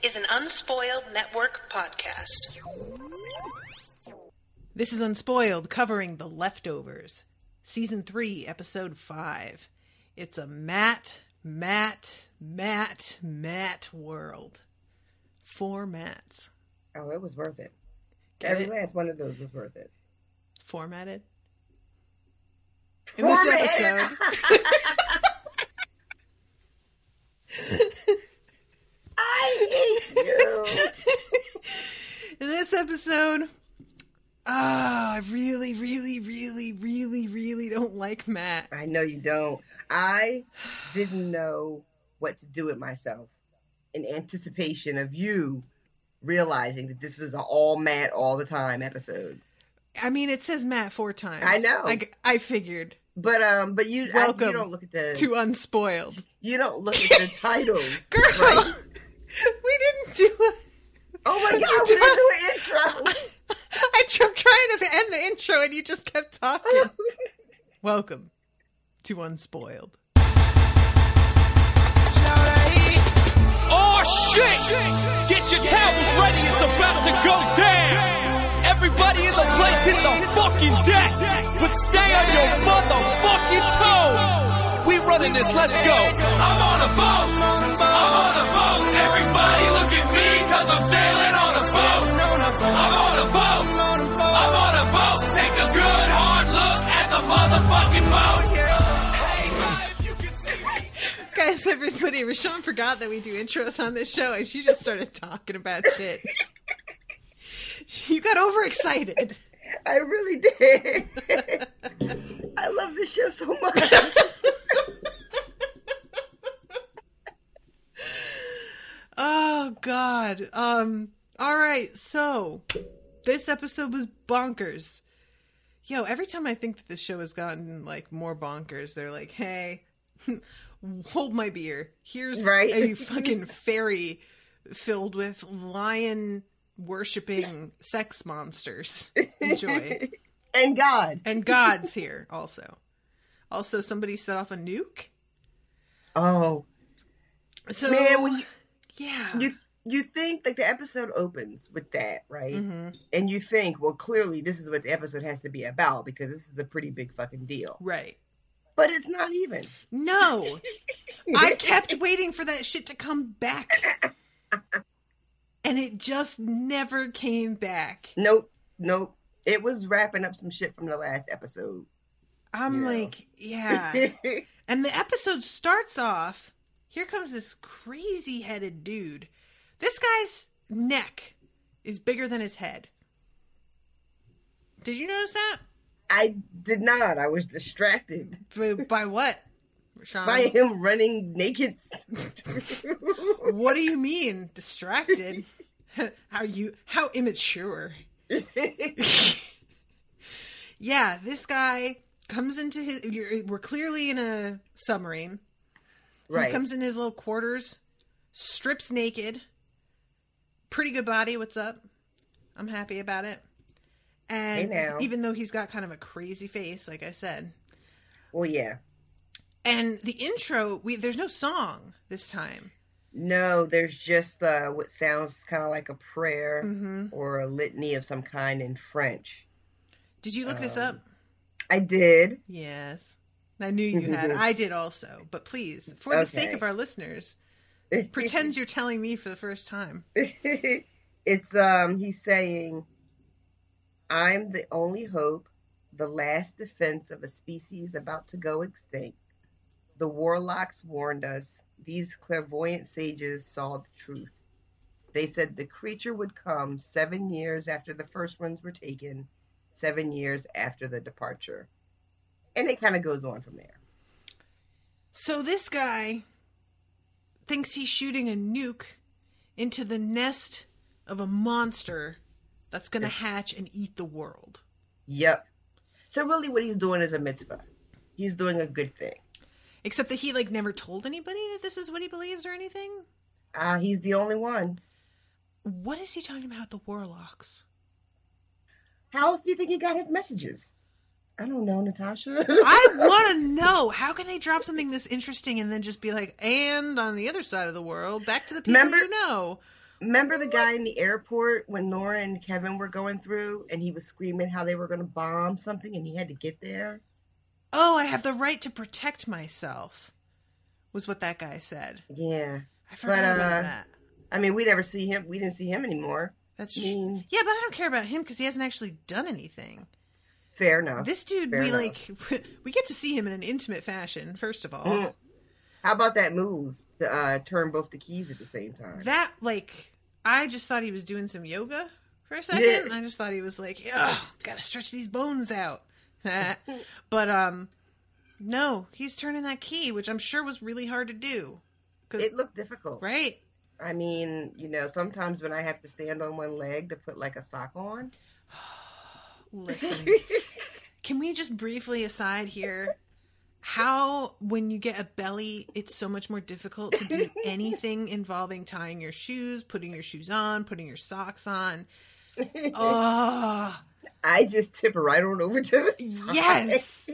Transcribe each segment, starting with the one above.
is an Unspoiled Network podcast. This is Unspoiled, covering The Leftovers, Season 3, Episode 5. It's a Matt world. 4 Matts. Oh, it was worth it. Every last one of those was worth it. Formatted? In this episode... I hate you. In this episode, I really don't like Matt. I know you don't. I didn't know what to do with myself in anticipation of you realizing that this was an all Matt all the time episode. I mean, it says Matt 4 times. I know. I figured. But you don't look at the to Unspoiled. You don't look at the titles, girl. Right? We didn't do it. Oh my god, we didn't do an intro. I kept trying to end the intro and you just kept talking. Welcome to Unspoiled. Oh shit! Get your towels ready, it's about to go down! Everybody in the place hit the fucking deck! But stay on your motherfucking toes! We running this, let's go! I'm on a boat! I'm on a boat! Everybody look at me, cause I'm sailing on a boat! I'm on a boat! I'm on a boat! Take a good hard look at the motherfucking boat! Guys, everybody, RoShawn forgot that we do intros on this show and she just started talking about shit. You got overexcited. I really did. I love this show so much. Oh, God. All right, so this episode was bonkers. Yo, every time I think that this show has gotten, like, more bonkers, they're like, hey... hold my beer. Here's a fucking ferry filled with lion worshipping sex monsters. Enjoy. And God. And God's here also. Also, somebody set off a nuke. Oh. So, man, yeah. You think, like, the episode opens with that, right? Mm-hmm. And you think, well, clearly this is what the episode has to be about because this is a pretty big fucking deal. Right. But it's not even. No. I kept waiting for that shit to come back. And it just never came back. Nope. It was wrapping up some shit from the last episode. I'm like, yeah. And the episode starts off, here comes this crazy-headed dude. This guy's neck is bigger than his head. Did you notice that? I did not. I was distracted. By what, RoShawn? By him running naked. What do you mean, distracted? How immature. Yeah, this guy comes into we're clearly in a submarine. Right. He comes in his little quarters, strips naked. Pretty good body, what's up? I'm happy about it. And even though he's got kind of a crazy face, like I said. Well, yeah. And the intro, there's no song this time. No, there's just what sounds kind of like a prayer or a litany of some kind in French. Did you look this up? I did. Yes. I knew you had. I did also. But please, for the sake of our listeners, pretend you're telling me for the first time. It's, he's saying... I'm the only hope, the last defense of a species about to go extinct. The warlocks warned us. These clairvoyant sages saw the truth. They said the creature would come 7 years after the first ones were taken, 7 years after the departure. And it kind of goes on from there. So this guy thinks he's shooting a nuke into the nest of a monster that's going to hatch and eat the world. Yep. So really what he's doing is a mitzvah. He's doing a good thing. Except that he, like, never told anybody that this is what he believes or anything? He's the only one. What is he talking about, the warlocks? How else do you think he got his messages? I don't know, Natasha. I want to know. How can they drop something this interesting and then just be like, and on the other side of the world, back to the people you know? remember the guy in the airport when Nora and Kevin were going through and he was screaming how they were going to bomb something and he had to get there? Oh, I have the right to protect myself, was what that guy said. Yeah. I forgot about that. I mean, we never see him. We didn't see him anymore. That's true. Yeah, but I don't care about him because he hasn't actually done anything. Fair enough. This dude, we get to see him in an intimate fashion, first of all. Mm. How about that move to turn both the keys at the same time? That, I just thought he was doing some yoga for a second. Yeah. And I just thought he was like, oh, gotta stretch these bones out. But, no, he's turning that key, which I'm sure was really hard to do. It looked difficult. Right? I mean, sometimes when I have to stand on one leg to put a sock on. Listen, can we just briefly aside here how when you get a belly, it's so much more difficult to do anything involving tying your shoes, putting your shoes on, putting your socks on. Oh, I just tip right on over to the side. Yes.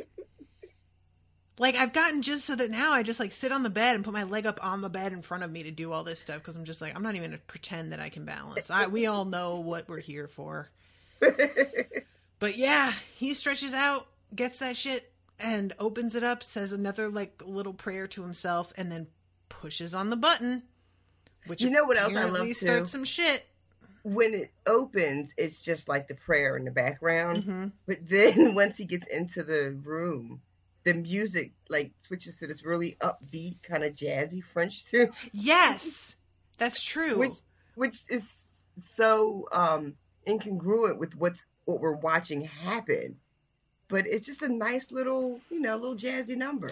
I've gotten just so that now I just sit on the bed and put my leg up on the bed in front of me to do all this stuff because I'm just I'm not even going to pretend that I can balance. We all know what we're here for. But yeah, he stretches out, gets that shit, and opens it up, says another little prayer to himself, and then pushes on the button. Which what else I love too? Starts some shit. When it opens, it's just the prayer in the background. Mm-hmm. But then once he gets into the room, the music switches to this really upbeat kind of jazzy French tune. Yes, that's true. Which is so incongruent with what we're watching happen. But it's just a nice little jazzy number.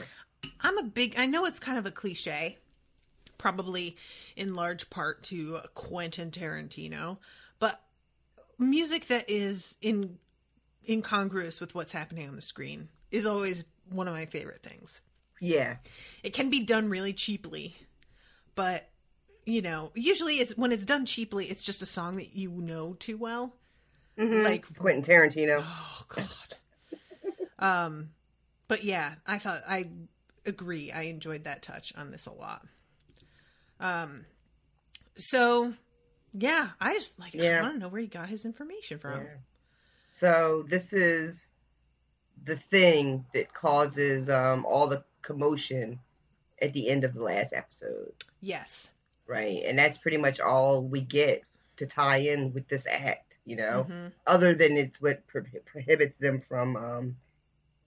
I know it's kind of a cliche, probably in large part to Quentin Tarantino, but music that is incongruous with what's happening on the screen is always one of my favorite things. Yeah. It can be done really cheaply, but usually when it's done cheaply, it's just a song that too well. Mm-hmm. Quentin Tarantino. Oh God. But yeah, I agree. I enjoyed that touch on this a lot. So yeah, I just I want to know where he got his information from. Yeah. So this is the thing that causes all the commotion at the end of the last episode. Yes. Right. And that's pretty much all we get to tie in with this act, Mm-hmm. other than it's what prohibits them from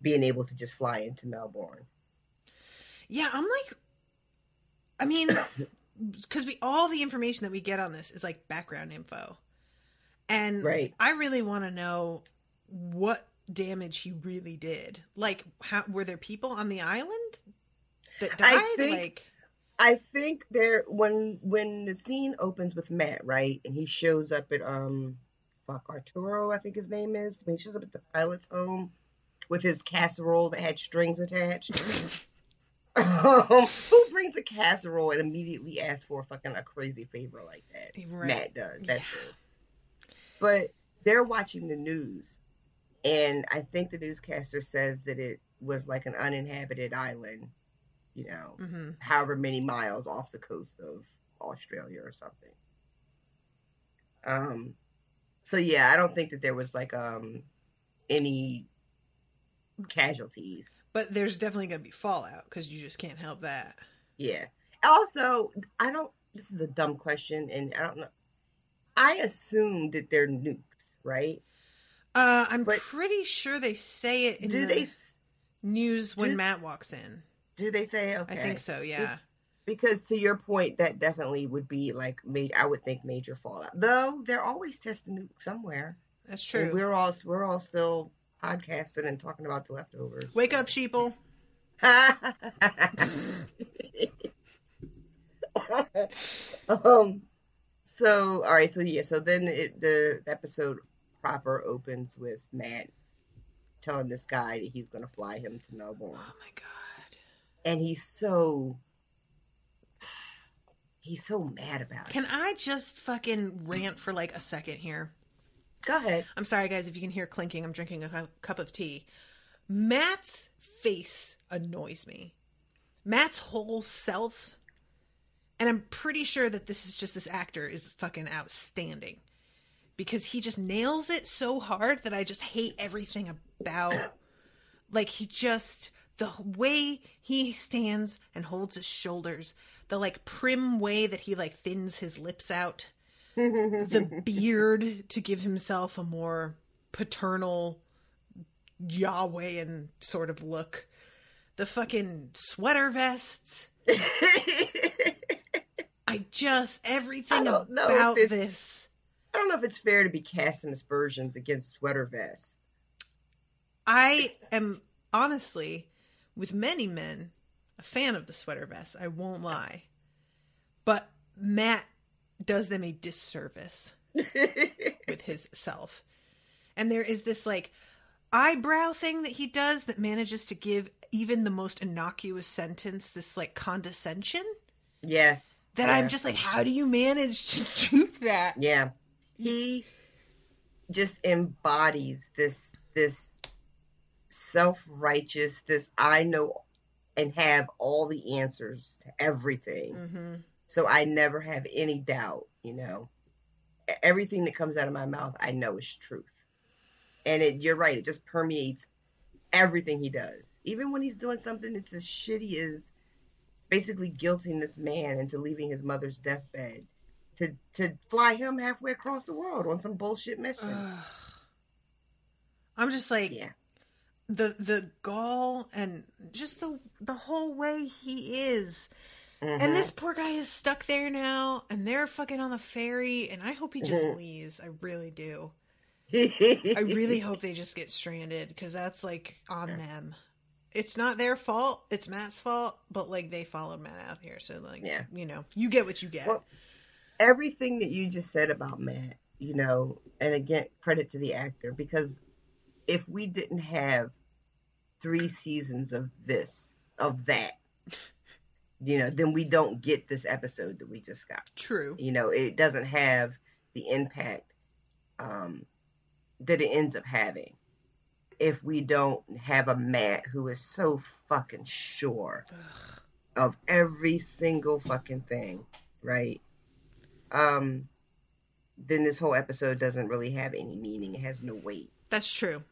being able to just fly into Melbourne. Yeah, because all the information that we get on this is background info. And right. I really want to know what damage he really did. How were there people on the island that died? I think there when the scene opens with Matt, right, and he shows up at Arturo, I think his name is. When he shows up at the pilot's home with his casserole that had strings attached. Who brings a casserole and immediately asks for a crazy favor like that? Right. Matt does. That's true. But they're watching the news, and I think the newscaster says that it was an uninhabited island, mm-hmm. however many miles off the coast of Australia or something. So yeah, I don't think that there was any casualties. But there's definitely going to be fallout because you just can't help that. Yeah. Also, this is a dumb question, and I don't know. I assume that they're nukes, right? I'm pretty sure they say it in news when Matt walks in. Do they say it? Okay. I think so, yeah. Because to your point, that definitely would be I would think major fallout. Though they're always testing nukes somewhere. That's true. And we're all still podcasting and talking about the leftovers. Wake up, sheeple. So all right, so then the episode proper opens with Matt telling this guy that he's going to fly him to Melbourne. Oh my God. And he's so mad about it. Can I just fucking rant for a second here? Go ahead. I'm sorry, guys, if you can hear clinking. I'm drinking a cup of tea. Matt's face annoys me. Matt's whole self And I'm pretty sure that this actor is fucking outstanding. Because he just nails it so hard that I just hate everything about, like, the way he stands and holds his shoulders, the, like, prim way that he, like, thins his lips out, the beard to give himself a more paternal Yahwehan sort of look, the fucking sweater vests. Everything about this. I don't know if it's fair to be casting aspersions against sweater vests. I am honestly, with many men, a fan of the sweater vests. I won't lie. But Matt does them a disservice with his self. And there is this, like, eyebrow thing that he does that manages to give even the most innocuous sentence this, like, condescension. Yes. That I'm just like, how do you manage to do that? Yeah. He just embodies this self-righteous, this I know and have all the answers to everything. Mm-hmm. So I never have any doubt, you know. Everything that comes out of my mouth, I know is truth. And you're right, it just permeates everything he does. Even when he's doing something that's as shitty as basically guilting this man into leaving his mother's deathbed to fly him halfway across the world on some bullshit mission. I'm just like, yeah. The gall and just the whole way he is. Mm-hmm. And this poor guy is stuck there now, and they're fucking on the ferry, and I hope he just leaves. I really do. I really hope they just get stranded, because that's, like, on them. It's not their fault. It's Matt's fault, but, like, they followed Matt out here, so, like, you know, you get what you get. Well, everything that you just said about Matt, you know, and again, credit to the actor, because if we didn't have 3 seasons of that, you know, then we don't get this episode that we just got. True. You know, it doesn't have the impact that it ends up having if we don't have a Matt who is so fucking sure of every single fucking thing, right? Then this whole episode doesn't really have any meaning. It has no weight. That's true.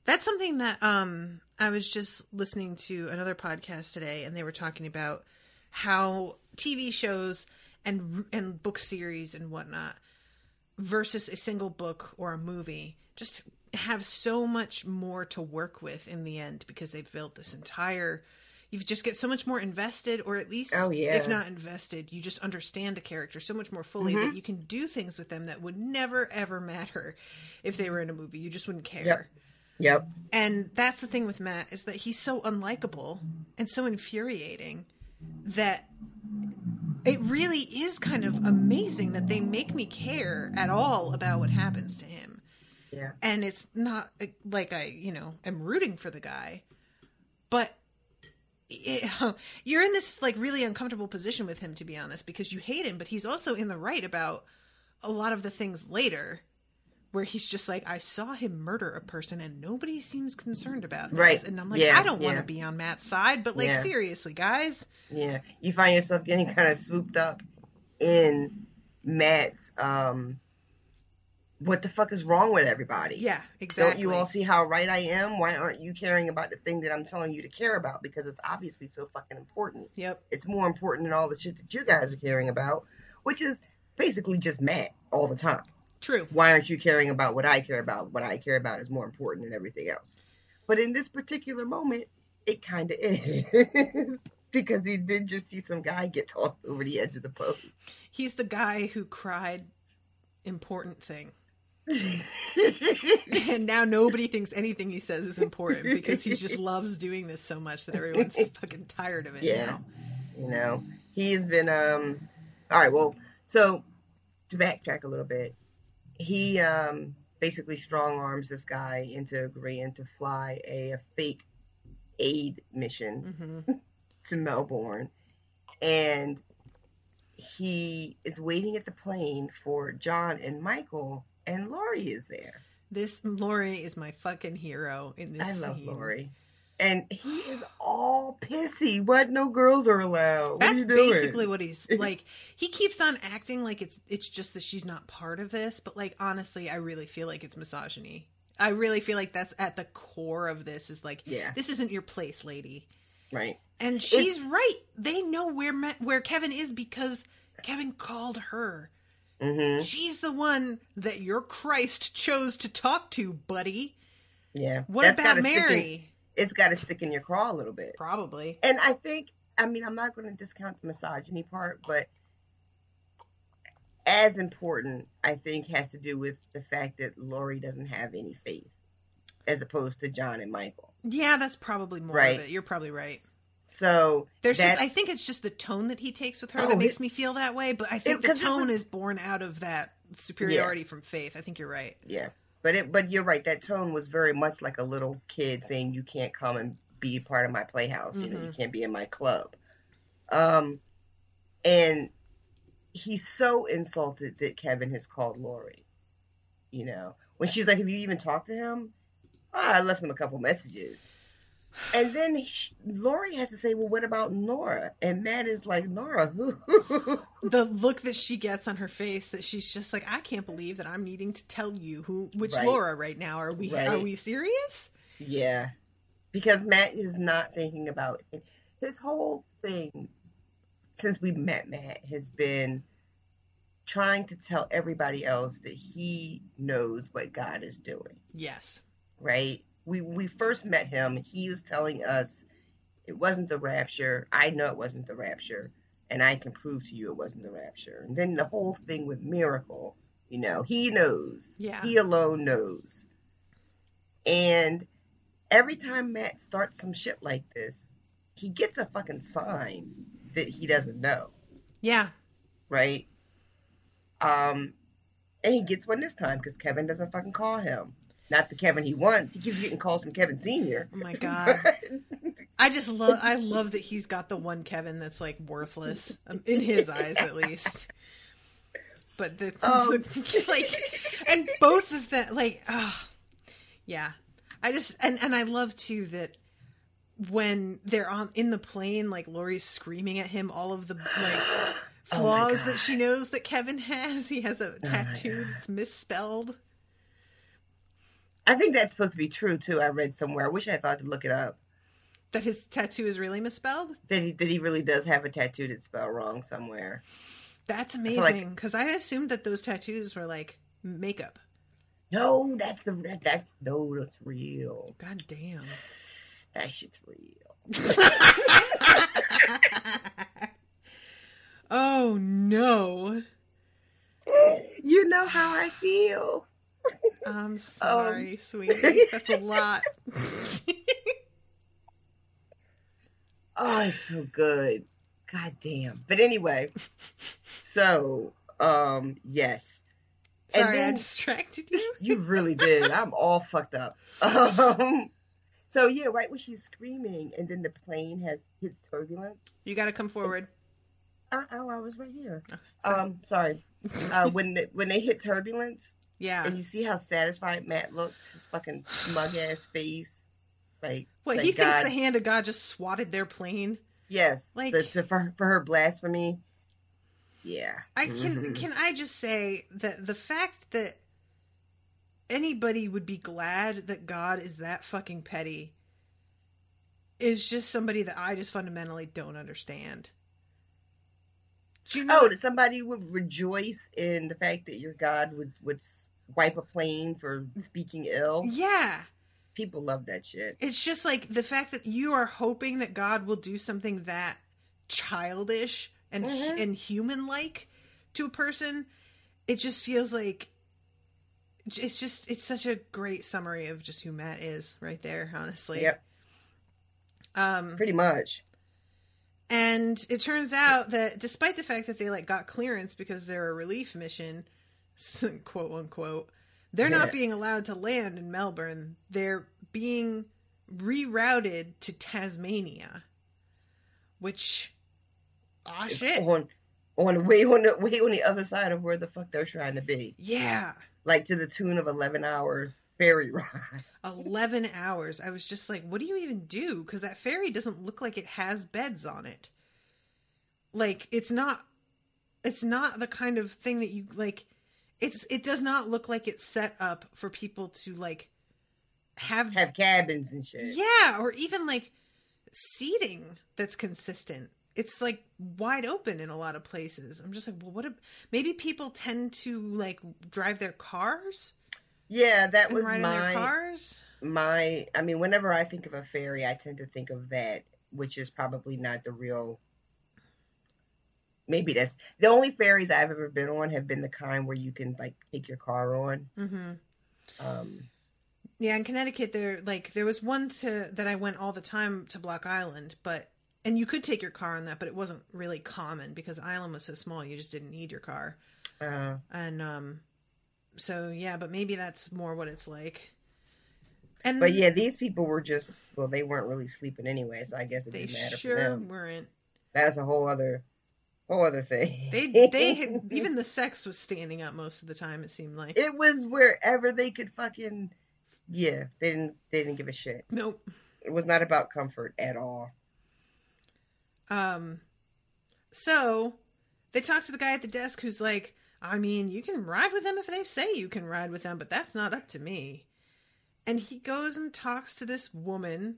That's something that I was just listening to another podcast today, and they were talking about how TV shows and book series and whatnot versus a single book or a movie just have so much more to work with in the end, because they've built this entire... You just get so much more invested, or at least, if not invested, you just understand a character so much more fully that you can do things with them that would never, ever matter if they were in a movie. You just wouldn't care. Yep. And that's the thing with Matt, is that he's so unlikable and so infuriating that it really is kind of amazing that they make me care at all about what happens to him. Yeah. And it's not like I, am rooting for the guy, but you're in this like really uncomfortable position with him, to be honest, because you hate him, but he's also in the right about a lot of the things later where he's just like, I saw him murder a person and nobody seems concerned about this. Right. And I'm like, I don't want to be on Matt's side, but like, seriously, guys. Yeah. You find yourself getting kind of swooped up in Matt's, what the fuck is wrong with everybody? Yeah, exactly. Don't you all see how right I am? Why aren't you caring about the thing that I'm telling you to care about? Because it's obviously so fucking important. Yep. It's more important than all the shit that you guys are caring about, which is basically just Matt all the time. True. Why aren't you caring about what I care about? What I care about is more important than everything else. But in this particular moment, it kind of is. Because he did just see some guy get tossed over the edge of the boat. He's the guy who cried important thing. And now nobody thinks anything he says is important because he just loves doing this so much that everyone's fucking tired of it. Yeah. Now. He's been, all right, well, so to backtrack a little bit, he basically strong arms this guy into agreeing to fly a fake aid mission to Melbourne. And he is waiting at the plane for John and Michael, and Laurie is there. Laurie is my fucking hero in this scene. I love Laurie. And he is all pissy. What? No girls are allowed. That's what are you doing? basically what he's like. He keeps on acting like it's just that she's not part of this. But like, honestly, I really feel like it's misogyny. I really feel like that's at the core of this. Is like, this isn't your place, lady. Right. And she's right. They know where Kevin is because Kevin called her. Mm-hmm. She's the one that your Christ chose to talk to, buddy. Yeah. What about Mary? It's got to stick in your craw a little bit. Probably. And I think, I'm not going to discount the misogyny part, but as important, I think, has to do with the fact that Lori doesn't have any faith, as opposed to John and Michael. Yeah, that's probably more of it. You're probably right. So I think it's just the tone that he takes with her that makes me feel that way. But I think the tone is born out of that superiority from faith. I think you're right. Yeah. But you're right. That tone was very much like a little kid saying, "You can't come and be part of my playhouse. You know, you can't be in my club." And he's so insulted that Kevin has called Lori. You know, when she's like, "Have you even talked to him?" I left him a couple messages. And then Lori has to say, "Well, what about Nora?" And Matt is like, "Nora, who?" The look that she gets on her face, that she's just like, "I can't believe that I'm needing to tell you which Laura right now. Are we serious?" Yeah, because Matt is not thinking about it. His whole thing since we met Matt has been trying to tell everybody else that he knows what God is doing. Yes. Right? We first met him, he was telling us it wasn't the rapture. I know it wasn't the rapture, and I can prove to you it wasn't the rapture. And then the whole thing with Miracle, you know, he knows. Yeah. He alone knows. And every time Matt starts some shit like this, he gets a fucking sign that he doesn't know. Yeah. Right? And he gets one this time because Kevin doesn't fucking call him. Not the Kevin he wants. He keeps getting calls from Kevin Sr. Oh my God. I love that he's got the one Kevin that's like worthless, in his eyes at least. But and both of them, yeah. I just, and I love too that when they're in the plane, like Lori's screaming at him all of the flaws that she knows that Kevin has. He has a tattoo that's misspelled. I think that's supposed to be true too. I read somewhere. I wish I thought to look it up. That his tattoo is really misspelled? That he really does have a tattoo that's spelled wrong somewhere. That's amazing. Because I assumed that those tattoos were like makeup. No, that's real. God damn. That shit's real. Oh no. You know how I feel. I'm sorry, sweetie. That's a lot. Oh, it's so good. God damn. But anyway, so, yes. Sorry, and then, I distracted you. You really did. I'm all fucked up. So, yeah, right when she's screaming and then the plane hits turbulence. You got to come forward. I was right here. Oh, sorry. When they hit turbulence. Yeah. And you see how satisfied Matt looks? His fucking smug ass face. Like, what, he thinks the hand of God just swatted their plane? Yes. Like, for her blasphemy. Yeah. Can I just say that the fact that anybody would be glad that God is that fucking petty is just somebody that I just fundamentally don't understand. Do you know that somebody would rejoice in the fact that your God would wipe a plane for speaking ill? Yeah. People love that shit. It's just like the fact that you are hoping that God will do something that childish and human-like to a person. It just feels like it's such a great summary of just who Matt is right there, honestly. Yep. Pretty much. And it turns out that despite the fact that they got clearance because they're a relief mission, quote unquote, they're not being allowed to land in Melbourne. They're being rerouted to Tasmania, which, shit. On way on the other side of where the fuck they're trying to be. Yeah. Like to the tune of 11 hour ferry ride. 11 hours. I was just like, what do you even do? Because that ferry doesn't look like it has beds on it. Like, it's not the kind of thing that you, like, it does not look like it's set up for people to, like, have cabins and shit. Yeah, or even, like, seating that's consistent. It's, like, wide open in a lot of places. I'm just like, well, maybe people tend to, like, drive their cars? Yeah, that was ride in their cars? I mean, whenever I think of a ferry, I tend to think of that, which is probably not the real. Maybe that's the only ferries I've ever been on have been the kind where you can, like, take your car on. Mm-hmm. Yeah, in Connecticut, there was one that I went all the time to Block Island, and you could take your car on that, but it wasn't really common because Island was so small, you just didn't need your car. And so yeah, but maybe that's more what it's like. But yeah, these people were they weren't really sleeping anyway, so I guess it didn't matter for them. They weren't. That's a whole other thing. They had, even the sex was standing up most of the time, it seemed like. It was wherever they could fucking, yeah, they didn't give a shit. Nope. It was not about comfort at all. So they talked to the guy at the desk who's like, I mean, you can ride with them if they say you can ride with them, but that's not up to me. And he goes and talks to this woman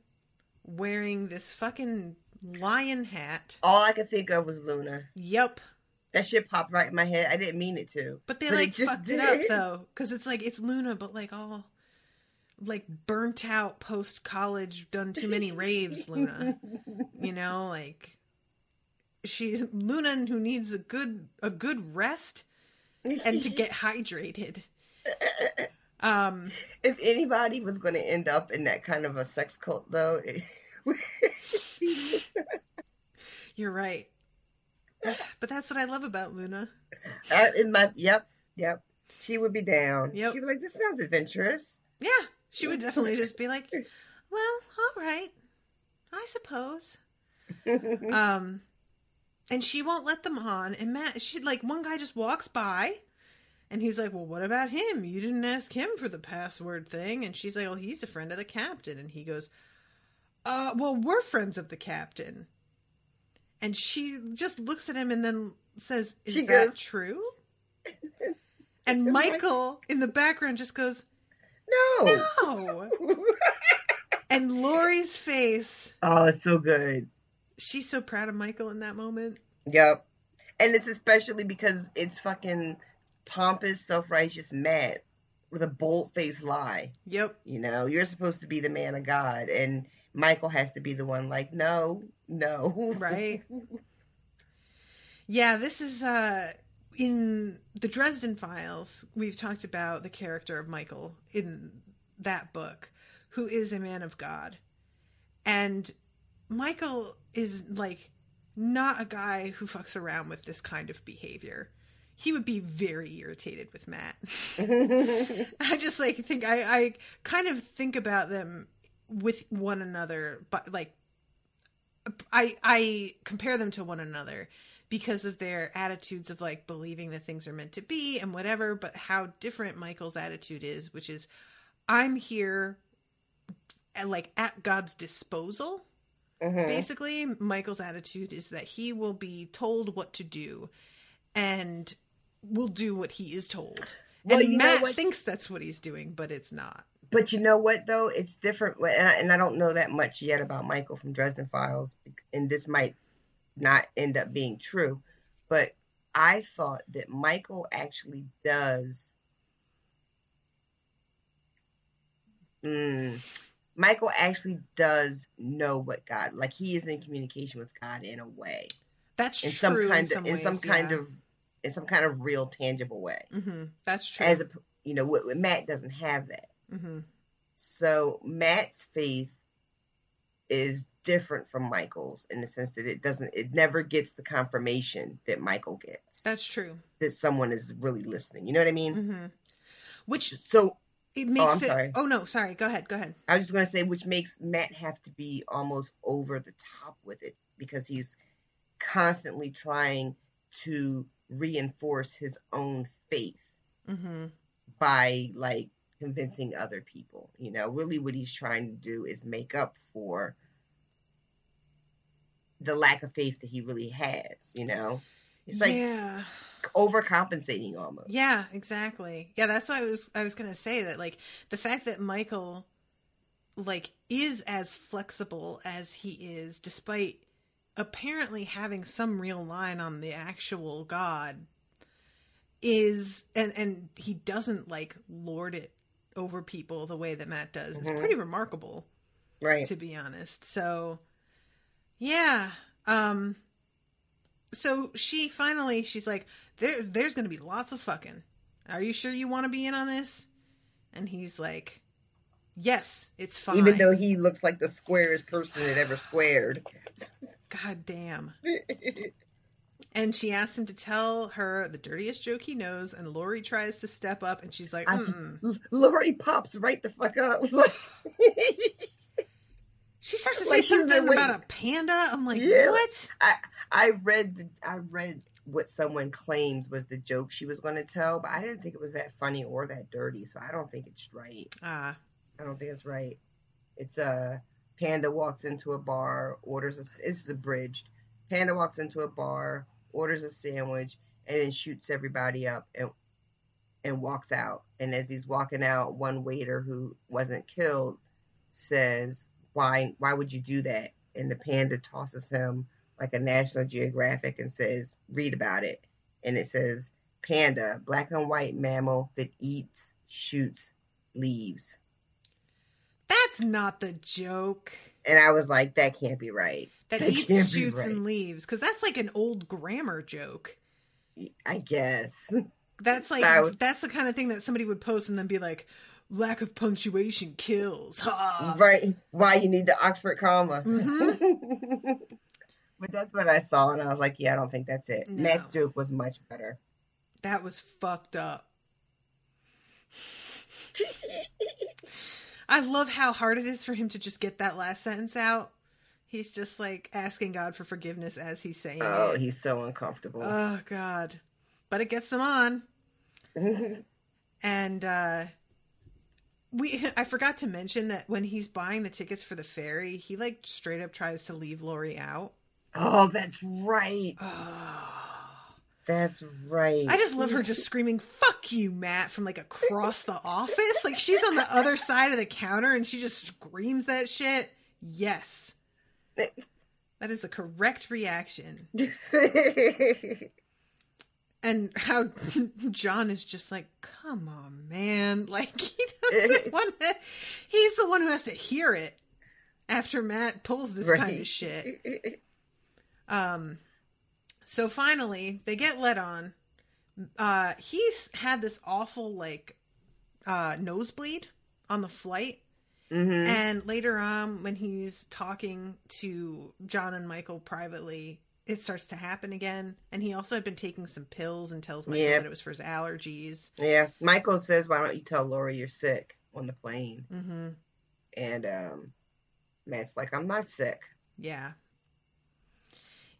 wearing this fucking lion hat. All I could think of was Luna. Yep. That shit popped right in my head. I didn't mean it to. But they like fucked it up though. Because it's like, it's Luna, but like all like burnt out post-college, done too many raves Luna. You know, like Luna who needs a good rest and to get hydrated. If anybody was going to end up in that kind of a sex cult, though, you're right. But that's what I love about Luna. Yep. She would be down. Yep. She'd be like, "This sounds adventurous." Yeah, she would definitely just be like, "Well, all right, I suppose." And she won't let them on. And Matt, one guy just walks by. And he's like, well, what about him? You didn't ask him for the password thing. And she's like, well, he's a friend of the captain. And he goes, well, we're friends of the captain. And she just looks at him and then says, is that true? And Michael in the background just goes, no. And Lori's face. Oh, it's so good. She's so proud of Michael in that moment. Yep. And it's especially because it's fucking pompous, self-righteous Matt with a bold-faced lie. Yep. You know, you're supposed to be the man of God, and Michael has to be the one like, no. Right. Yeah, this is in the Dresden Files, we've talked about the character of Michael in that book, who is a man of God. And Michael is like not a guy who fucks around with this kind of behavior. He would be very irritated with Matt. I just like think I kind of think about them with one another, but like I compare them to one another because of their attitudes of like believing that things are meant to be and whatever, but how different Michael's attitude is, which is I'm here at God's disposal. Basically, Michael's attitude is that he will be told what to do and will do what he is told. Well, and Matt thinks that's what he's doing, but it's not. But you know what, though? It's different. And I don't know that much yet about Michael from Dresden Files, and this might not end up being true. But I thought that Michael actually does... Michael actually does know what God, like he is in communication with God in a way. That's true. In some kind of real tangible way. Mm-hmm. That's true. Matt doesn't have that. Mm-hmm. So Matt's faith is different from Michael's in the sense that it never gets the confirmation that Michael gets. That's true. That someone is really listening. You know what I mean? Mm-hmm. It makes sorry. Oh, no, sorry. Go ahead. I was just going to say, which makes Matt have to be almost over the top with it because he's constantly trying to reinforce his own faith by, like, convincing other people. You know, really what he's trying to do is make up for the lack of faith that he really has, you know? It's like overcompensating almost. Yeah, exactly. Yeah, that's why I was going to say that, like, the fact that Michael, like, is as flexible as he is, despite apparently having some real line on the actual God, is, and he doesn't, like, lord it over people the way that Matt does. It's pretty remarkable. Right. To be honest. So, yeah. So she's like, there's going to be lots of fucking. Are you sure you want to be in on this? And he's like, yes, it's fine. Even though he looks like the squarest person that ever squared. God damn. And she asks him to tell her the dirtiest joke he knows, and Lori tries to step up, and she's like, Lori pops right the fuck up. She starts to say something about a panda. I'm like, what? I read what someone claims was the joke she was going to tell, but I didn't think it was that funny or that dirty, so I don't think it's right. I don't think it's right. It's a panda walks into a bar, it's abridged. Panda walks into a bar, orders a sandwich, and then shoots everybody up and walks out. And as he's walking out, one waiter who wasn't killed says, why would you do that? And the panda tosses him like a National Geographic and says, read about it. And it says, panda, black and white mammal that eats, shoots, leaves. That's not the joke. And I was like, that can't be right. That eats, shoots, and leaves. Because that's like an old grammar joke. I guess. That's like, that's the kind of thing that somebody would post and then be like, lack of punctuation kills. Ha! Right. Why you need the Oxford comma. Mm-hmm. But that's what I saw, and I was like, yeah, I don't think that's it. No. Matt's joke was much better. That was fucked up. I love how hard it is for him to just get that last sentence out. He's just like asking God for forgiveness as he's saying it. Oh, he's so uncomfortable. Oh, God. But it gets them on. And I forgot to mention that when he's buying the tickets for the ferry, he like straight up tries to leave Lori out. Oh, that's right. That's right. I just love her just screaming, fuck you, Matt, from like across the office. Like she's on the other side of the counter and she just screams that shit. Yes. That is the correct reaction. And how John is just like, come on, man. Like, he doesn't want to, he's the one who has to hear it after Matt pulls this kind of shit. So finally, they get let on. He's had this awful, like, nosebleed on the flight. Mm-hmm. And later on, when he's talking to John and Michael privately, it starts to happen again. And he also had been taking some pills and tells Michael that it was for his allergies. Yeah. Michael says, why don't you tell Lori you're sick on the plane? Mm-hmm. And Matt's like, I'm not sick. Yeah.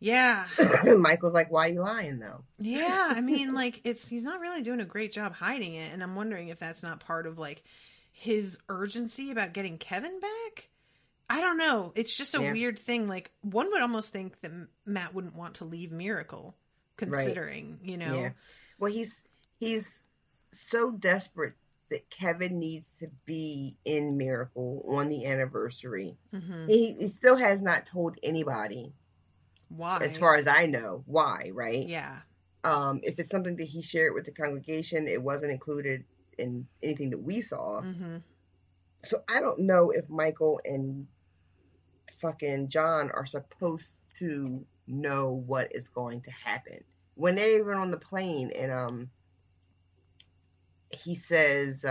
Yeah. Michael's like, why are you lying, though? Yeah. I mean, like, he's not really doing a great job hiding it. And I'm wondering if that's not part of, like, his urgency about getting Kevin back. I don't know. It's just a weird thing. Like, one would almost think that Matt wouldn't want to leave Miracle, considering, you know. Yeah. Well, he's so desperate that Kevin needs to be in Miracle on the anniversary. Mm-hmm. He still has not told anybody. Why? As far as I know. Why, right? Yeah. If it's something that he shared with the congregation, it wasn't included in anything that we saw. Mm-hmm. So I don't know if Michael and fucking John are supposed to know what is going to happen. When they were on the plane and he says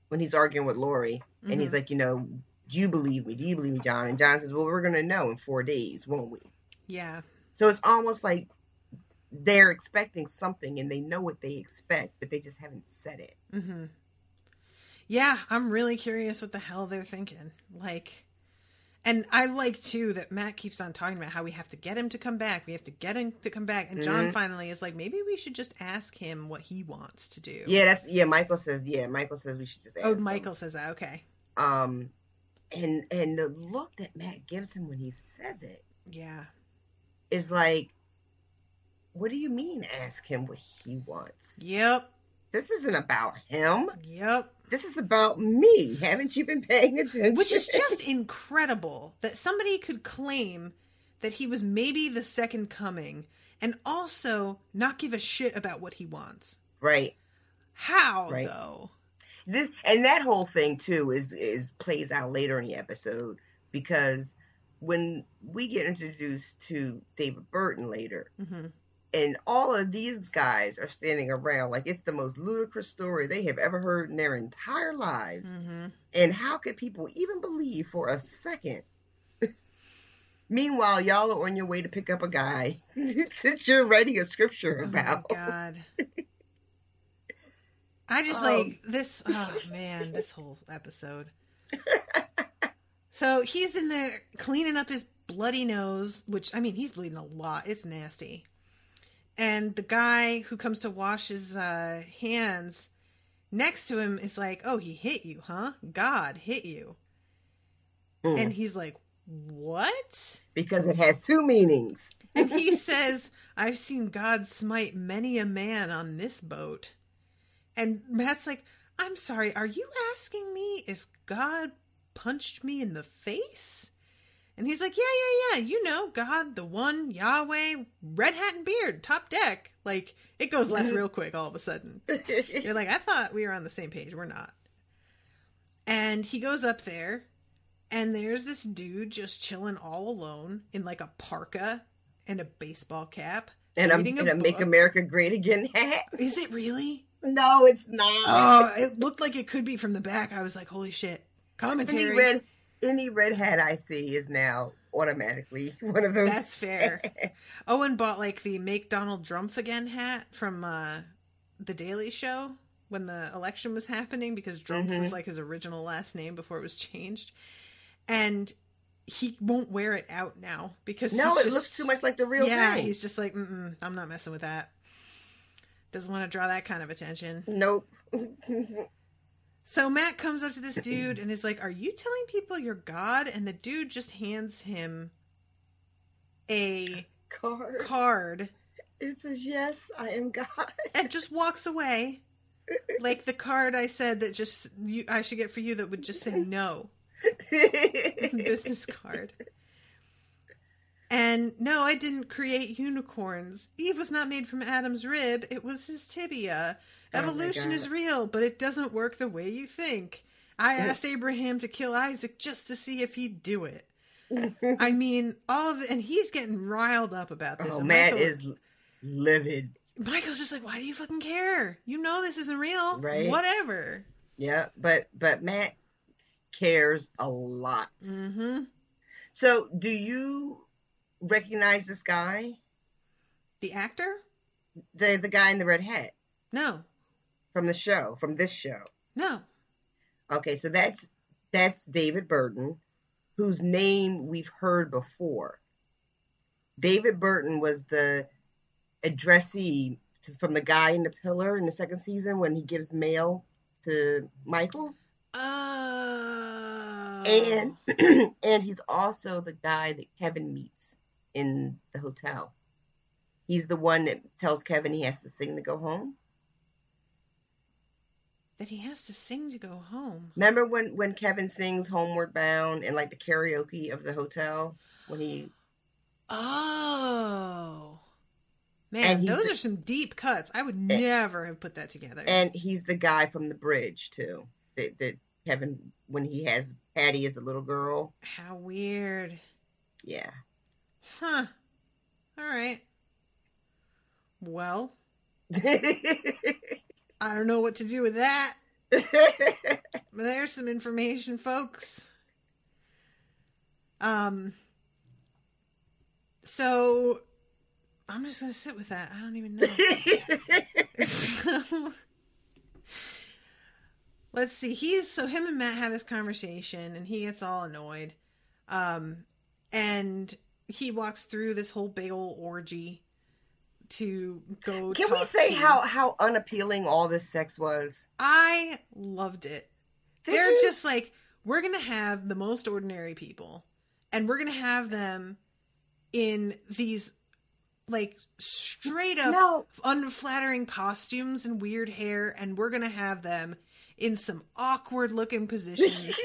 when he's arguing with Lori and he's like, you know, do you believe me? Do you believe me, John? And John says, well, we're going to know in 4 days, won't we? Yeah. So it's almost like they're expecting something and they know what they expect, but they just haven't said it. Mm-hmm. Yeah, I'm really curious what the hell they're thinking. Like, And I like, too, that Matt keeps on talking about how we have to get him to come back. We have to get him to come back. And John finally is like, maybe we should just ask him what he wants to do. Michael says we should just ask him. Michael says that. Okay. And the look that Matt gives him when he says it. Yeah. Is like, what do you mean ask him what he wants? Yep. This isn't about him. Yep. This is about me. Haven't you been paying attention? Which is just incredible that somebody could claim that he was maybe the second coming and also not give a shit about what he wants. Right. How, though? And that whole thing, too, is plays out later in the episode, because when we get introduced to David Burton later, and all of these guys are standing around like it's the most ludicrous story they have ever heard in their entire lives. And how could people even believe for a second? Meanwhile, y'all are on your way to pick up a guy that you're writing a scripture about. Oh, my God. I just like this. Oh, man, this whole episode. So he's in there cleaning up his bloody nose, which, I mean, he's bleeding a lot. It's nasty. And the guy who comes to wash his hands next to him is like, oh, he hit you, huh? God hit you. And he's like, what? Because it has two meanings. And he says, I've seen God smite many a man on this boat. And Matt's like, I'm sorry, are you asking me if God punched me in the face? And he's like, yeah, you know, God, the one, Yahweh, red hat and beard, top deck. Like, it goes left real quick all of a sudden. You're like, I thought we were on the same page. We're not. And he goes up there, and there's this dude just chilling all alone in like a parka and a baseball cap. And a Make America Great Again hat. Is it really? No, it's not. Oh, it looked like it could be from the back. I was like, holy shit. Commentary. Any red hat I see is now automatically one of those. That's fair. Owen bought like the Make Donald Trump Again hat from The Daily Show when the election was happening, because Trump was like his original last name before it was changed. And he won't wear it out now because it looks too much like the real thing. Yeah, he's just like, I'm not messing with that. Doesn't want to draw that kind of attention. Nope. So Matt comes up to this dude and is like, are you telling people you're God? And the dude just hands him a card. It says, yes, I am God. And just walks away. Like the card I said that just I should get for you that would just say no. Business card. And no, I didn't create unicorns. Eve was not made from Adam's rib. It was his tibia. Evolution is real, but it doesn't work the way you think. I asked Abraham to kill Isaac just to see if he'd do it. I mean, and he's getting riled up about this. Oh, Matt is livid. Michael's just like, why do you fucking care? You know this isn't real. Right. Whatever. Yeah, but Matt cares a lot. So, do you recognize this guy? The actor? The guy in the red hat. No. From this show. No. Okay, so that's David Burton, whose name we've heard before. David Burton was the addressee from the guy in the pillar in the second season when he gives mail to Michael. Oh. And he's also the guy that Kevin meets in the hotel. He's the one that tells Kevin he has to sing to go home. That he has to sing to go home. Remember when Kevin sings Homeward Bound and like the karaoke of the hotel when he... Oh. Man, those are some deep cuts. I would never have put that together. And he's the guy from The Bridge, too. That Kevin, when he has Patty as a little girl. How weird. Yeah. Huh. All right. Well... I don't know what to do with that. But there's some information, folks. So I'm just going to sit with that. I don't even know. So, let's see. Him and Matt have this conversation and he gets all annoyed. And he walks through this whole big old orgy to go. Can we say how unappealing all this sex was? I loved it. They're just like, we're going to have the most ordinary people, and we're going to have them in these like straight up unflattering costumes and weird hair, and we're going to have them in some awkward looking positions.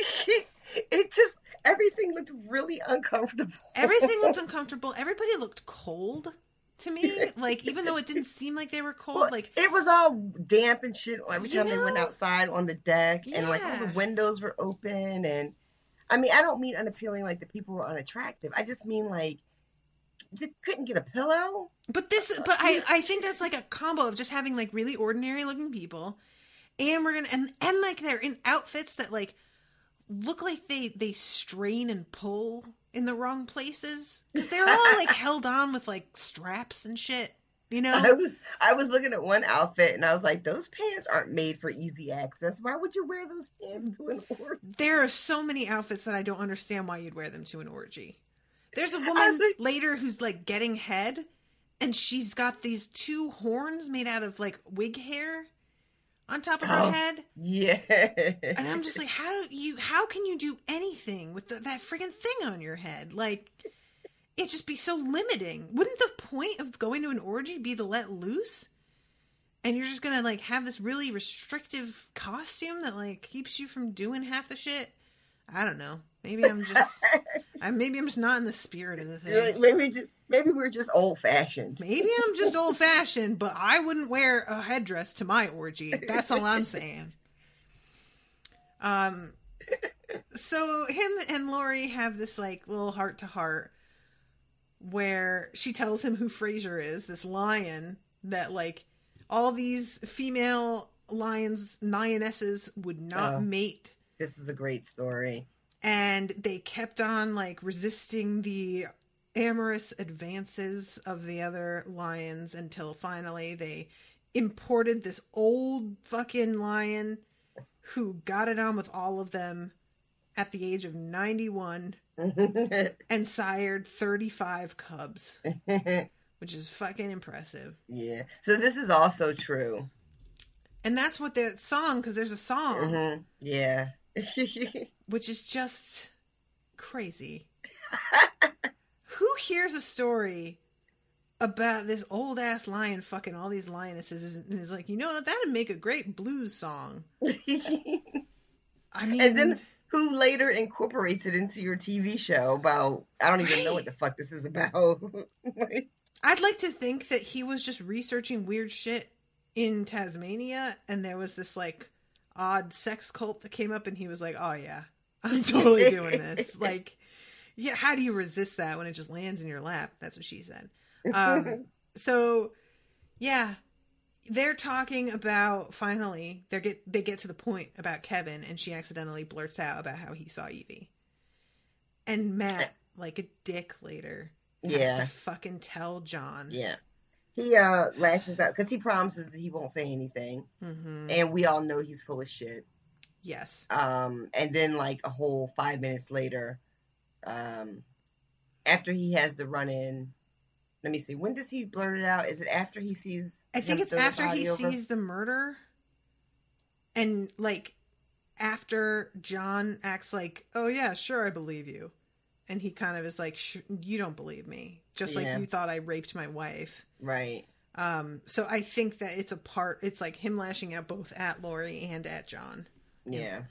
Everything looked really uncomfortable. Everything looked uncomfortable. Everybody looked cold to me. Like, even though it didn't seem like they were cold, well, like it was all damp and shit every time they went outside on the deck, and like all the windows were open. And I mean, I don't mean unappealing like the people were unattractive. I just mean like they couldn't get a pillow. But I think that's like a combo of just having like really ordinary looking people, and we're gonna and like they're in outfits that like look like they strain and pull in the wrong places, because they're all like held on with like straps and shit, you know. I was looking at one outfit and I was like, those pants aren't made for easy access. Why would you wear those pants to an orgy? There are so many outfits that I don't understand why you'd wear them to an orgy. There's a woman later who's like getting head, and she's got these 2 horns made out of like wig hair on top of her head. Yeah. And I'm just like, how can you do anything with that friggin' thing on your head? Like, it'd just be so limiting. Wouldn't the point of going to an orgy be to let loose? And you're just gonna like have this really restrictive costume that like keeps you from doing half the shit? I don't know. Maybe I'm just not in the spirit of the thing. Maybe we're just old fashioned. Maybe I'm just old fashioned, but I wouldn't wear a headdress to my orgy. That's all I'm saying. So him and Lori have this like little heart to heart where she tells him who Frasier is, this lion that like all these female lionesses would not mate. This is a great story. And they kept on like resisting the amorous advances of the other lions until finally they imported this old fucking lion who got it on with all of them at the age of 91 and sired 35 cubs, which is fucking impressive. Yeah. So this is also true. And that's what the song, because there's a song. Mm-hmm. Yeah. Which is just crazy. Who hears a story about this old ass lion fucking all these lionesses and is like, you know, that'd make a great blues song? I mean, and then who later incorporates it into your TV show about, I don't even know what the fuck this is about. I'd like to think that he was just researching weird shit in Tasmania, and there was this like odd sex cult that came up, and he was like, oh yeah, I'm totally doing this. Like, yeah, how do you resist that when it just lands in your lap? That's what she said. So yeah, they're talking about, finally they get to the point about Kevin, and she accidentally blurts out about how he saw Evie, and Matt, like a dick later, has to fucking tell John. Yeah. He lashes out because he promises that he won't say anything. Mm-hmm. And we all know he's full of shit. Yes. And then like a whole 5 minutes later, after he has the run in, let me see, when does he blurt it out? Is it after he sees? I think it's after he sees the murder. And like after John acts like, oh yeah, sure, I believe you. And he kind of is like, you don't believe me. Just like you thought I raped my wife. Right. So I think that it's like him lashing out both at Lori and at John. Yeah.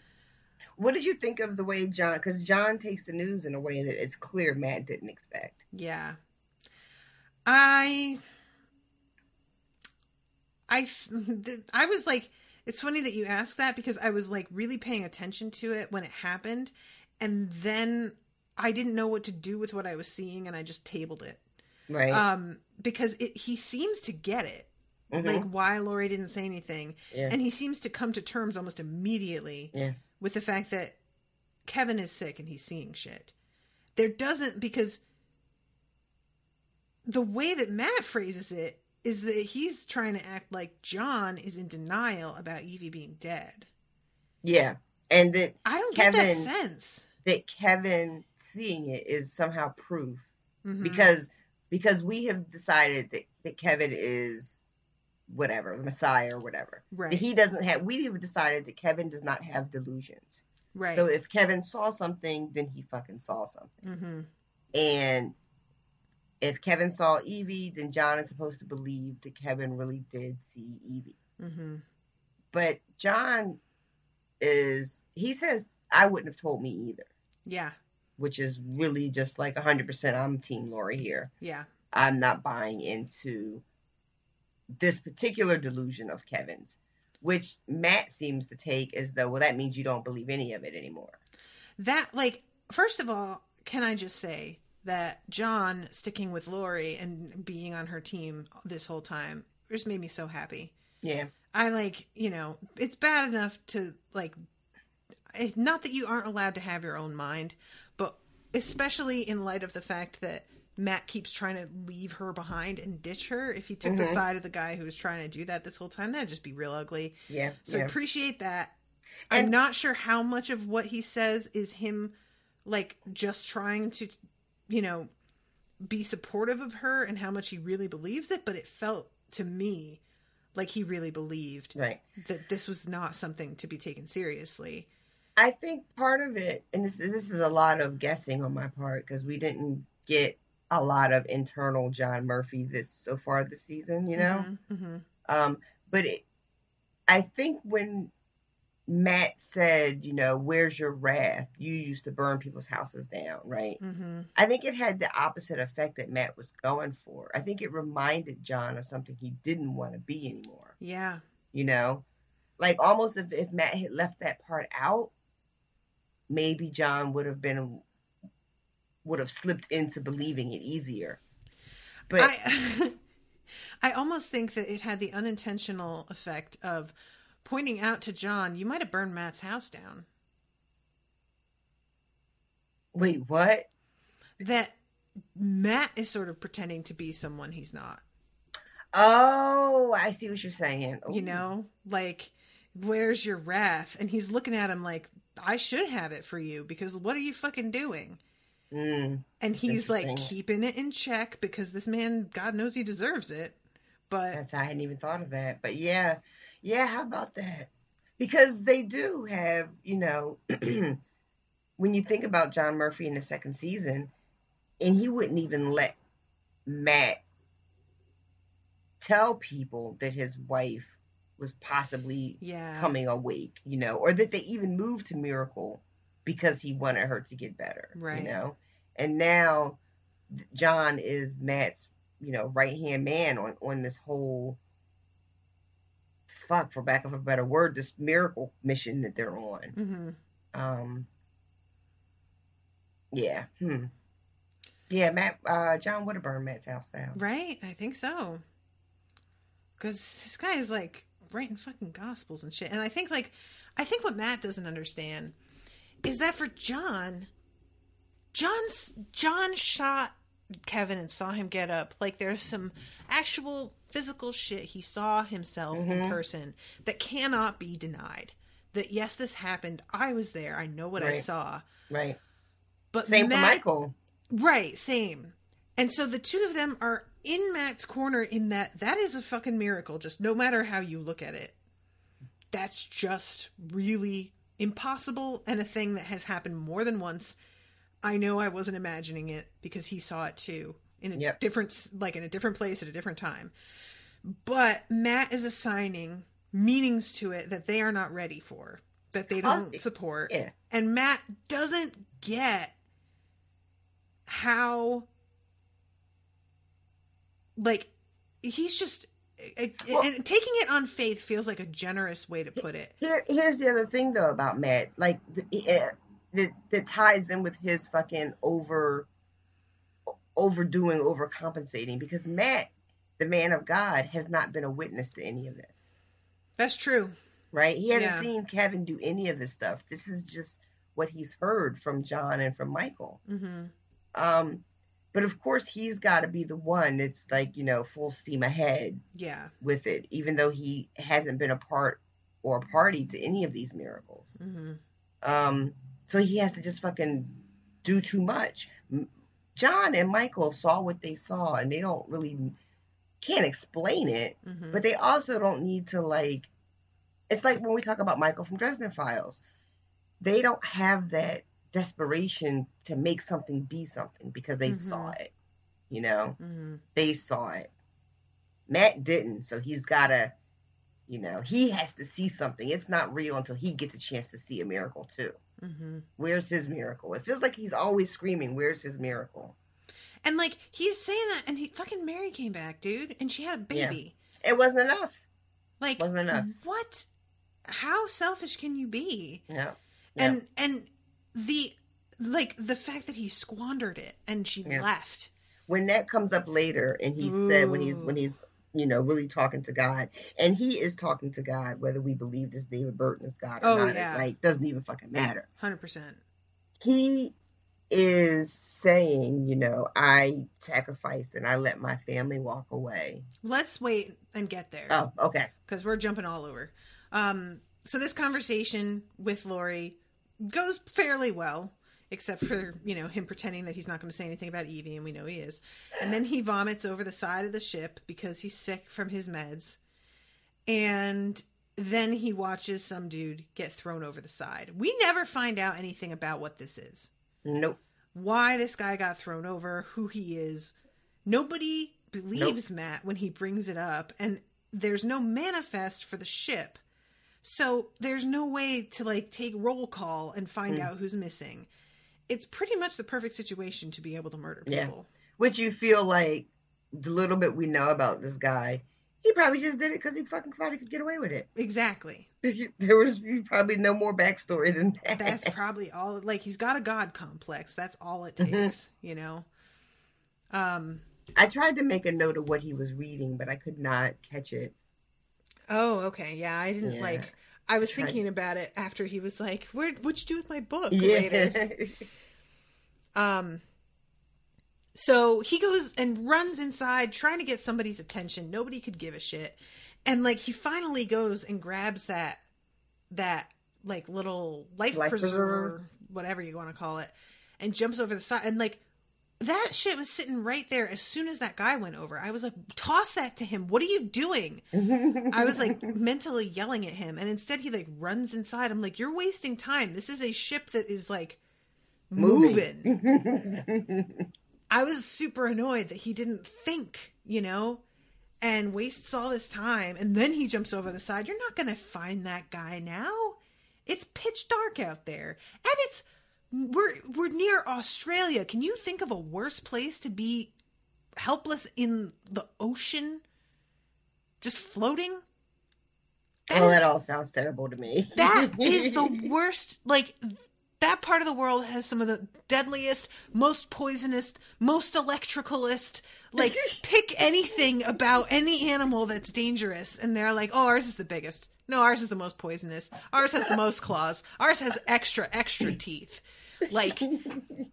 What did you think of the way John, because John takes the news in a way that it's clear Matt didn't expect. Yeah. I was like, it's funny that you asked that, because I was like really paying attention to it when it happened. And then I didn't know what to do with what I was seeing, and I just tabled it. Right. Because he seems to get it. Mm-hmm. Like why Lori didn't say anything. Yeah. And he seems to come to terms almost immediately with the fact that Kevin is sick and he's seeing shit. Because the way that Matt phrases it is that he's trying to act like John is in denial about Evie being dead. Yeah. And that I don't get that sense. That Kevin seeing it is somehow proof. Mm-hmm. Because we have decided that Kevin is whatever, the Messiah or whatever. Right. That he doesn't have, we have decided that Kevin does not have delusions. Right. So if Kevin saw something, then he fucking saw something. Mm-hmm. And if Kevin saw Evie, then John is supposed to believe that Kevin really did see Evie. Mm-hmm. But John he says, I wouldn't have told me either. Yeah. Which is really just like 100% I'm Team Lori here. Yeah. I'm not buying into this particular delusion of Kevin's, which Matt seems to take as though, well, that means you don't believe any of it anymore. That, like, first of all, can I just say that John sticking with Lori and being on her team this whole time just made me so happy. Yeah. I, like, you know, it's bad enough to, like, not that you aren't allowed to have your own mind, but especially in light of the fact that Matt keeps trying to leave her behind and ditch her. If he took the side of the guy who was trying to do that this whole time, that'd just be real ugly. Yeah. So appreciate that. And I'm not sure how much of what he says is him, like, just trying to, you know, be supportive of her and how much he really believes it, but it felt to me like he really believed that this was not something to be taken seriously. I think part of it, and this is a lot of guessing on my part, because we didn't get a lot of internal John Murphy so far this season, you know? Mm-hmm, mm-hmm. But I think when Matt said, you know, where's your wrath? You used to burn people's houses down, right? Mm-hmm. I think it had the opposite effect that Matt was going for. I think it reminded John of something he didn't want to be anymore. Yeah. You know? Like, almost if Matt had left that part out, maybe John would have slipped into believing it easier. But I almost think that it had the unintentional effect of pointing out to John, you might have burned Matt's house down. Wait, what? That Matt is sort of pretending to be someone he's not. Oh, I see what you're saying. Ooh. You know, like, where's your wrath? And he's looking at him like, I should have it for you, because what are you fucking doing? And he's like keeping it in check because this man, God knows he deserves it. But I hadn't even thought of that. But yeah, how about that? Because they do have, you know, when you think about John Murphy in the second season, and he wouldn't even let Matt tell people that his wife was possibly coming awake, you know, or that they even moved to Miracle because he wanted her to get better, right? You know, and now John is Matt's, you know, right-hand man on this whole, for lack of a better word, this miracle mission that they're on. Mm-hmm. Yeah. Yeah, Matt, John would have burned Matt's house down. Right? I think so. Because this guy is, like, writing fucking gospels and shit. And I think what Matt doesn't understand is that for John shot Kevin and saw him get up. Like, there's some actual physical shit he saw himself in person that cannot be denied. That, yes, this happened. I was there. I know what I saw. Right. But same for Michael. Right, same. And so the two of them are in Matt's corner in that is a fucking miracle, just no matter how you look at it. That's just really impossible and a thing that has happened more than once. I know I wasn't imagining it because he saw it too in a different, like in a different place at a different time. But Matt is assigning meanings to it that they are not ready for, that they don't support. Yeah. And Matt doesn't get how, like, he's just, and taking it on faith feels like a generous way to put it. Here's the other thing, though, about Matt. Like, that ties in with his fucking overdoing, overcompensating. Because Matt, the man of God, has not been a witness to any of this. That's true. Right? He hasn't seen Kevin do any of this stuff. This is just what he's heard from John and from Michael. Mm-hmm. But of course, he's got to be the one that's like, you know, full steam ahead with it, even though he hasn't been a part or a party to any of these miracles. Mm-hmm. So he has to just fucking do too much. John and Michael saw what they saw, and they don't really can't explain it, but they also don't need to, like, it's like when we talk about Michael from Dresden Files. They don't have that desperation to make something be something because they saw it, you know? They saw it. Matt didn't, so he's got to, you know, he has to see something. It's not real until he gets a chance to see a miracle, too. Where's his miracle? It feels like he's always screaming, where's his miracle? And, like, he's saying that, and fucking Mary came back, dude, and she had a baby. Yeah. It wasn't enough. Like, wasn't enough. What? How selfish can you be? Yeah. And the fact that he squandered it and she left. When that comes up later, and he said when he's you know, really talking to God, and he is talking to God, whether we believe this David Burton is God or not, it, like, doesn't even fucking matter. 100%. He is saying, you know, I sacrificed and I let my family walk away. Let's wait and get there. Oh, okay. Because we're jumping all over. So this conversation with Lori goes fairly well, except for, you know, him pretending that he's not going to say anything about Evie, and we know he is. And then he vomits over the side of the ship because he's sick from his meds. And then he watches some dude get thrown over the side. We never find out anything about what this is. Nope. Why this guy got thrown over, who he is. Nobody believes Matt when he brings it up, and there's no manifest for the ship. So there's no way to, like, take roll call and find out who's missing. It's pretty much the perfect situation to be able to murder people. Which you feel like the little bit we know about this guy, he probably just did it because he fucking thought he could get away with it. Exactly. There was probably no more backstory than that. That's probably all. Like, he's got a God complex. That's all it takes, you know? I tried to make a note of what he was reading, but I could not catch it. Oh, okay. Yeah, I didn't like... I was thinking about it after he was like, what'd you do with my book later? So he goes and runs inside trying to get somebody's attention. Nobody could give a shit. And, like, he finally goes and grabs that like, little life preserver, whatever you want to call it, and jumps over the side. And, like, that shit was sitting right there as soon as that guy went over. I was like, toss that to him. What are you doing? I was, like, mentally yelling at him. And instead he, like, runs inside. I'm like, you're wasting time. This is a ship that is, like, moving. I was super annoyed that he didn't think, you know, and wastes all this time. And then he jumps over the side. You're not going to find that guy now. It's pitch dark out there. And it's... We're near Australia. Can you think of a worse place to be helpless in the ocean? Just floating? That all sounds terrible to me. That is the worst. Like, that part of the world has some of the deadliest, most poisonous, most electricalist. Like, pick anything about any animal that's dangerous, and they're like, oh, ours is the biggest. No, ours is the most poisonous. Ours has the most claws. Ours has extra teeth. Like,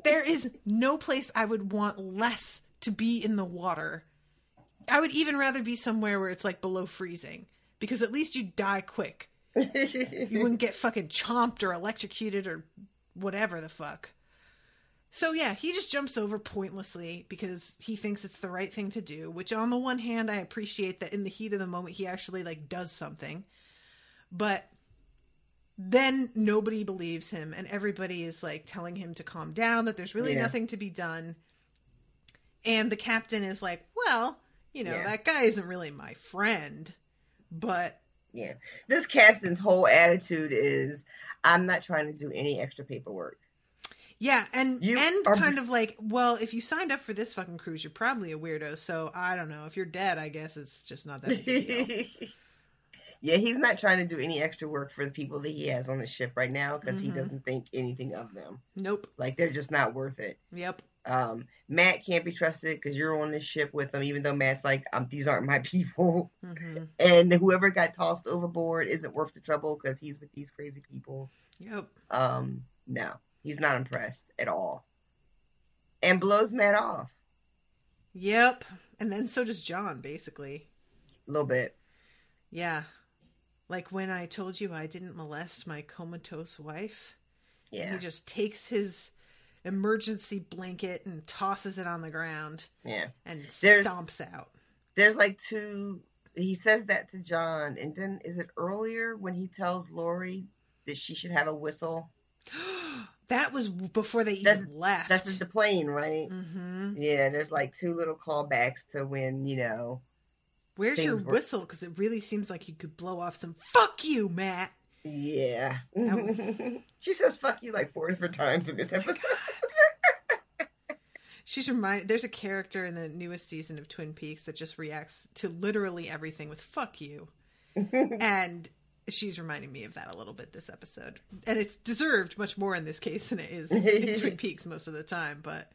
there is no place I would want less to be in the water. I would even rather be somewhere where it's, like, below freezing. Because at least you'd die quick. You wouldn't get fucking chomped or electrocuted or whatever the fuck. So, yeah, he just jumps over pointlessly because he thinks it's the right thing to do. Which, on the one hand, I appreciate that in the heat of the moment, he actually, like, does something. But then nobody believes him, and everybody is, like, telling him to calm down, that there's really nothing to be done. And the captain is like, well, you know, that guy isn't really my friend, but... Yeah. This captain's whole attitude is, I'm not trying to do any extra paperwork. Yeah, and kind of like, well, if you signed up for this fucking cruise, you're probably a weirdo, so I don't know. If you're dead, I guess it's just not that big a deal. Yeah, he's not trying to do any extra work for the people that he has on the ship right now because he doesn't think anything of them. Nope. Like, they're just not worth it. Yep. Matt can't be trusted because you're on this ship with him, even though Matt's like, these aren't my people. And whoever got tossed overboard isn't worth the trouble because he's with these crazy people. Yep. No, he's not impressed at all. And blows Matt off. Yep. And then so does John, basically. A little bit. Yeah. Like when I told you I didn't molest my comatose wife. Yeah. He just takes his emergency blanket and tosses it on the ground. Yeah. And stomps out. There's like two, he says that to John, and then is it earlier when he tells Lori that she should have a whistle? That was before they even left. That's the plane, right? Mm-hmm. Yeah, there's like two little callbacks to when, you know. Where's your whistle? Because it really seems like you could blow off some "fuck you, Matt." Yeah. She says "fuck you" like 4 different times in this episode. She's reminded. There's a character in the newest season of Twin Peaks that just reacts to literally everything with "fuck you," and she's reminding me of that a little bit this episode, and it's deserved much more in this case than it is in Twin Peaks most of the time. But,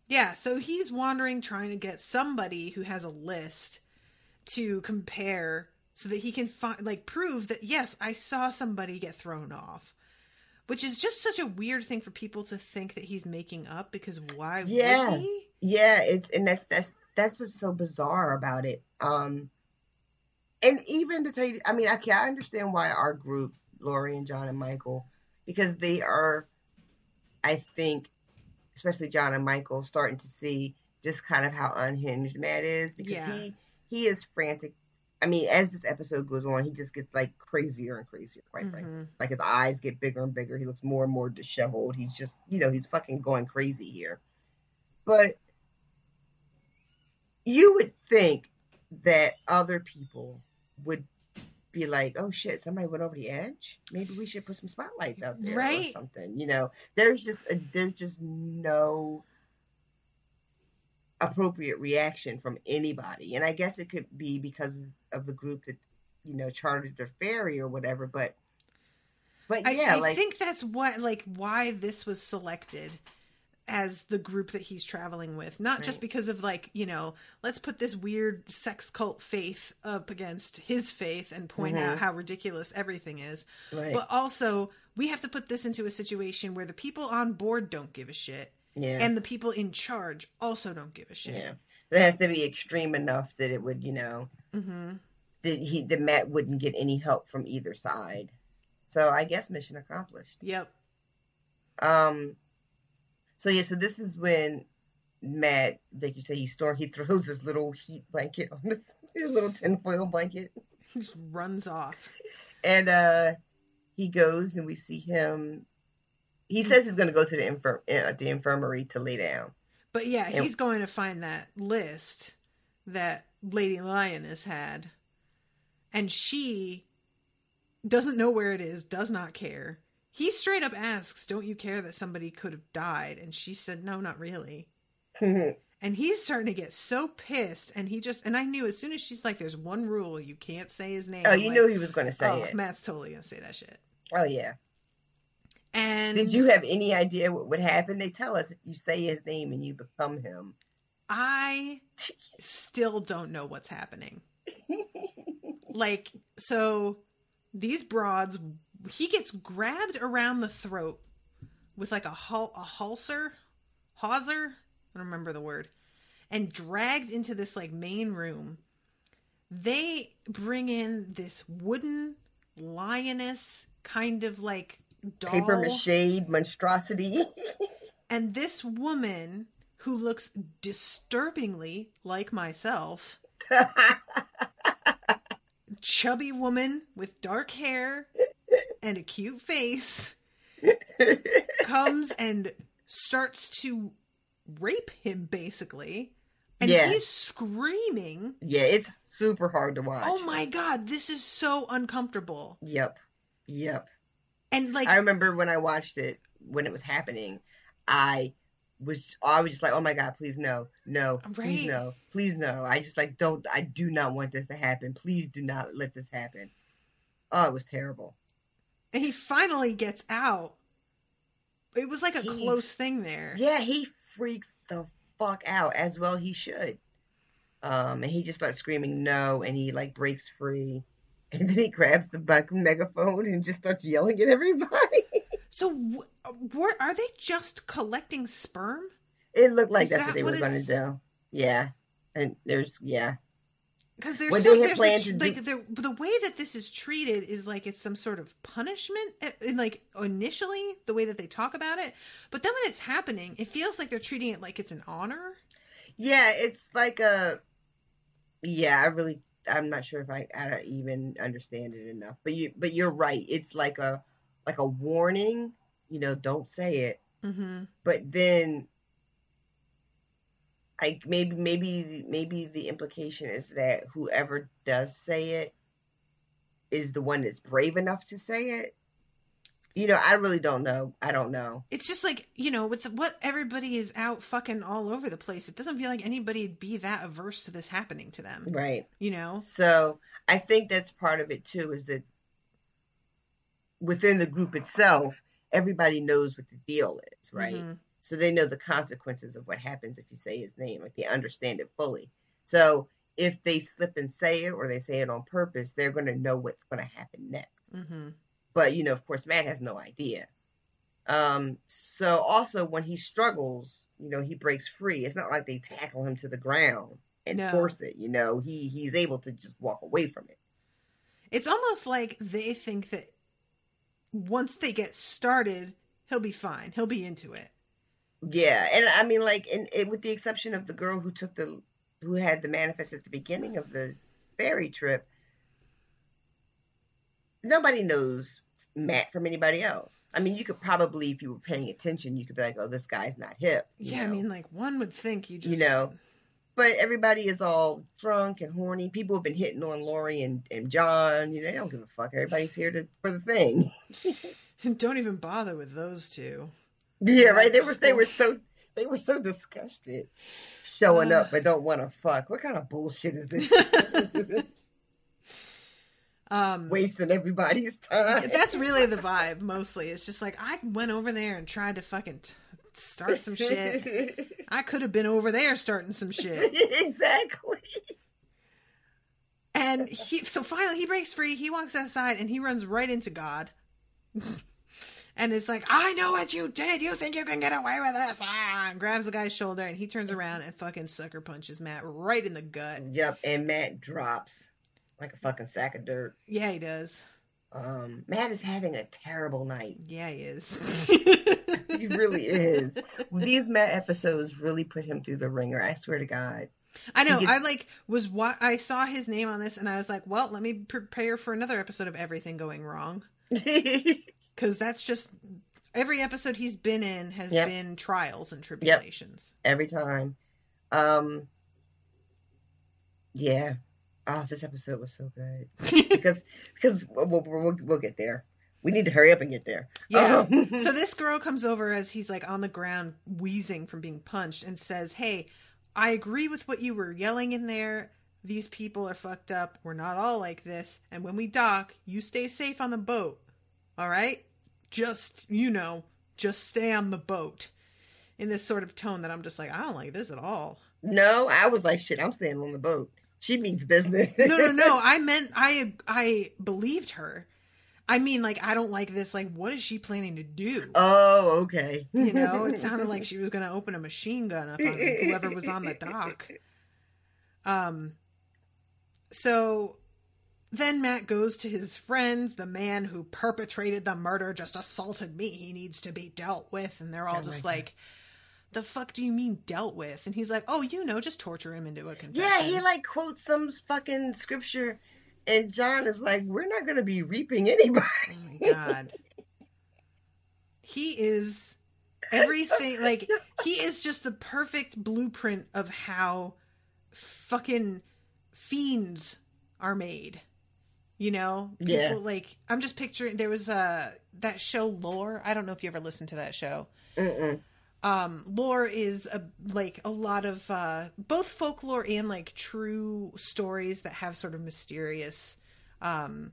yeah. So he's wandering, trying to get somebody who has a list to compare, so that he can prove that yes, I saw somebody get thrown off. Which is just such a weird thing for people to think that he's making up, because why would he? Yeah, that's what's so bizarre about it. And even to tell you, I mean, I understand why our group, Lori and John and Michael, because they are, I think, especially John and Michael, starting to see just kind of how unhinged Matt is, because he is frantic. I mean, as this episode goes on, he just gets like crazier and crazier, quite frankly. Like his eyes get bigger and bigger. He looks more and more disheveled. He's just, he's fucking going crazy here. But you would think that other people would be like, oh shit, somebody went over the edge. Maybe we should put some spotlights out there or something. There's just no appropriate reaction from anybody, and I guess it could be because of the group that chartered their ferry or whatever, but yeah, I think that's why this was selected as the group that he's traveling with, not just because of let's put this weird sex cult faith up against his faith and point out how ridiculous everything is, but also we have to put this into a situation where the people on board don't give a shit. Yeah. And the people in charge also don't give a shit. Yeah. So it has to be extreme enough that it would, that Matt wouldn't get any help from either side. So I guess mission accomplished. Yep. So this is when Matt, like you say, he throws his little heat blanket on his little tinfoil blanket. He just runs off. And he goes, and we see him. He says he's going to go to the infirmary to lay down. But yeah, he's going to find that list that Lady Lioness had. And she doesn't know where it is, does not care. He straight up asks, don't you care that somebody could have died? And she said, no, not really. And he's starting to get so pissed. And I knew as soon as she's like, there's one rule, you can't say his name. Oh, you knew he was going to say it. Matt's totally going to say that shit. Oh, yeah. And did you have any idea what would happen? They tell us if you say his name and you become him. I still don't know what's happening. So these broads, he gets grabbed around the throat with like a hawser, I don't remember the word, and dragged into this main room. They bring in this wooden lioness kind of doll. Paper mache monstrosity. And this woman who looks disturbingly like myself, chubby woman with dark hair and a cute face, comes and starts to rape him basically. And he's screaming. Yeah, it's super hard to watch. Oh my God, this is so uncomfortable. Yep. And I remember when I watched it, when it was happening, I was just like, oh my God, please no, please no. I just I do not want this to happen. Please do not let this happen. Oh, it was terrible. And he finally gets out. It was a close thing there. Yeah, he freaks the fuck out, as well he should. And he just starts screaming no, and he breaks free. And then he grabs the megaphone and just starts yelling at everybody. So, are they just collecting sperm? It looked like that's what they were going to do. Yeah. And Because there's When so, they had there's planned a, to like the way that this is treated is like it's some sort of punishment, and like initially the way that they talk about it, but then when it's happening, it feels like they're treating it like it's an honor. Yeah, it's like I'm not sure if I don't even understand it enough. But you're right. It's like a warning. Don't say it. Mm-hmm. But then, maybe the implication is that whoever does say it is the one that's brave enough to say it. I really don't know. I don't know. It's just like, with what everybody is out fucking all over the place, it doesn't feel like anybody'd be that averse to this happening to them. Right. So I think that's part of it too, is that within the group itself, everybody knows what the deal is, right? Mm-hmm. So they know the consequences of what happens if you say his name. Like, they understand it fully. So if they slip and say it, or they say it on purpose, they're going to know what's going to happen next. Mm-hmm. But, of course, Matt has no idea. So also when he struggles, he breaks free. It's not like they tackle him to the ground and force it. He's able to just walk away from it. It's almost like they think that once they get started, he'll be fine. He'll be into it. Yeah. And I mean, like, with the exception of the girl who had the manifest at the beginning of the ferry trip, nobody knows Matt from anybody else. I mean, you could probably, if you were paying attention, you could be like, oh, this guy's not hip. Yeah, I mean, like, one would think you just... But everybody is all drunk and horny. People have been hitting on Lori and John. They don't give a fuck. Everybody's here for the thing. Don't even bother with those two. Yeah, right. They were so disgusted showing up but don't want to fuck. What kind of bullshit is this? Wasting everybody's time. That's really the vibe, mostly. It's just like, I went over there and tried to fucking start some shit. I could have been over there starting some shit. Exactly. And so finally he breaks free, he walks outside, and he runs right into God. And it's like, I know what you did. You think you can get away with this? And grabs the guy's shoulder, and he turns around and fucking sucker punches Matt right in the gut. Yep, and Matt drops like a fucking sack of dirt. Yeah, he does. Matt is having a terrible night. Yeah, he is. He really is. These Matt episodes really put him through the ringer. I swear to God. I know. I saw his name on this, and I was like, well, let me prepare for another episode of everything going wrong. Because that's just every episode he's been in has been trials and tribulations. Yep. Every time. Yeah. Oh, this episode was so good. because we'll get there. We need to hurry up and get there. Yeah. So this girl comes over as he's like on the ground wheezing from being punched and says, hey, I agree with what you were yelling in there. These people are fucked up. We're not all like this. And when we dock, you stay safe on the boat. All right? Just stay on the boat. In this sort of tone that I'm just like, I don't like this at all. No, I was like, shit, I'm staying on the boat. She means business. No. I meant, I believed her. I mean, like, I don't like this. Like, what is she planning to do? Oh, okay. It sounded like she was going to open a machine gun up on whoever was on the dock. So then Matt goes to his friends. The man who perpetrated the murder just assaulted me. He needs to be dealt with. And they're all like, the fuck do you mean dealt with? And he's like, oh, just torture him into a confession. Yeah, he like quotes some fucking scripture, and John is like, we're not going to be reaping anybody. Oh my God. He is everything. Like, he is just the perfect blueprint of how fucking fiends are made. People, like, I'm just picturing, there was that show Lore. I don't know if you ever listened to that show. Mm-mm. Lore is a lot of both folklore and like true stories that have sort of mysterious, well,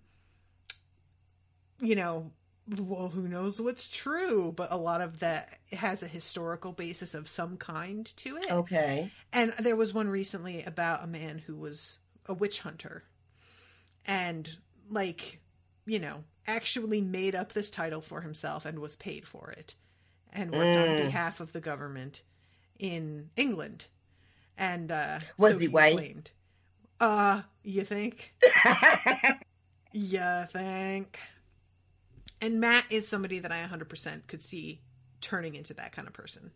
who knows what's true, but a lot of that has a historical basis of some kind to it. Okay. And there was one recently about a man who was a witch hunter and actually made up this title for himself and was paid for it. And worked on behalf of the government in England. And was he white? Claimed. You think? You think? And Matt is somebody that I 100% could see turning into that kind of person.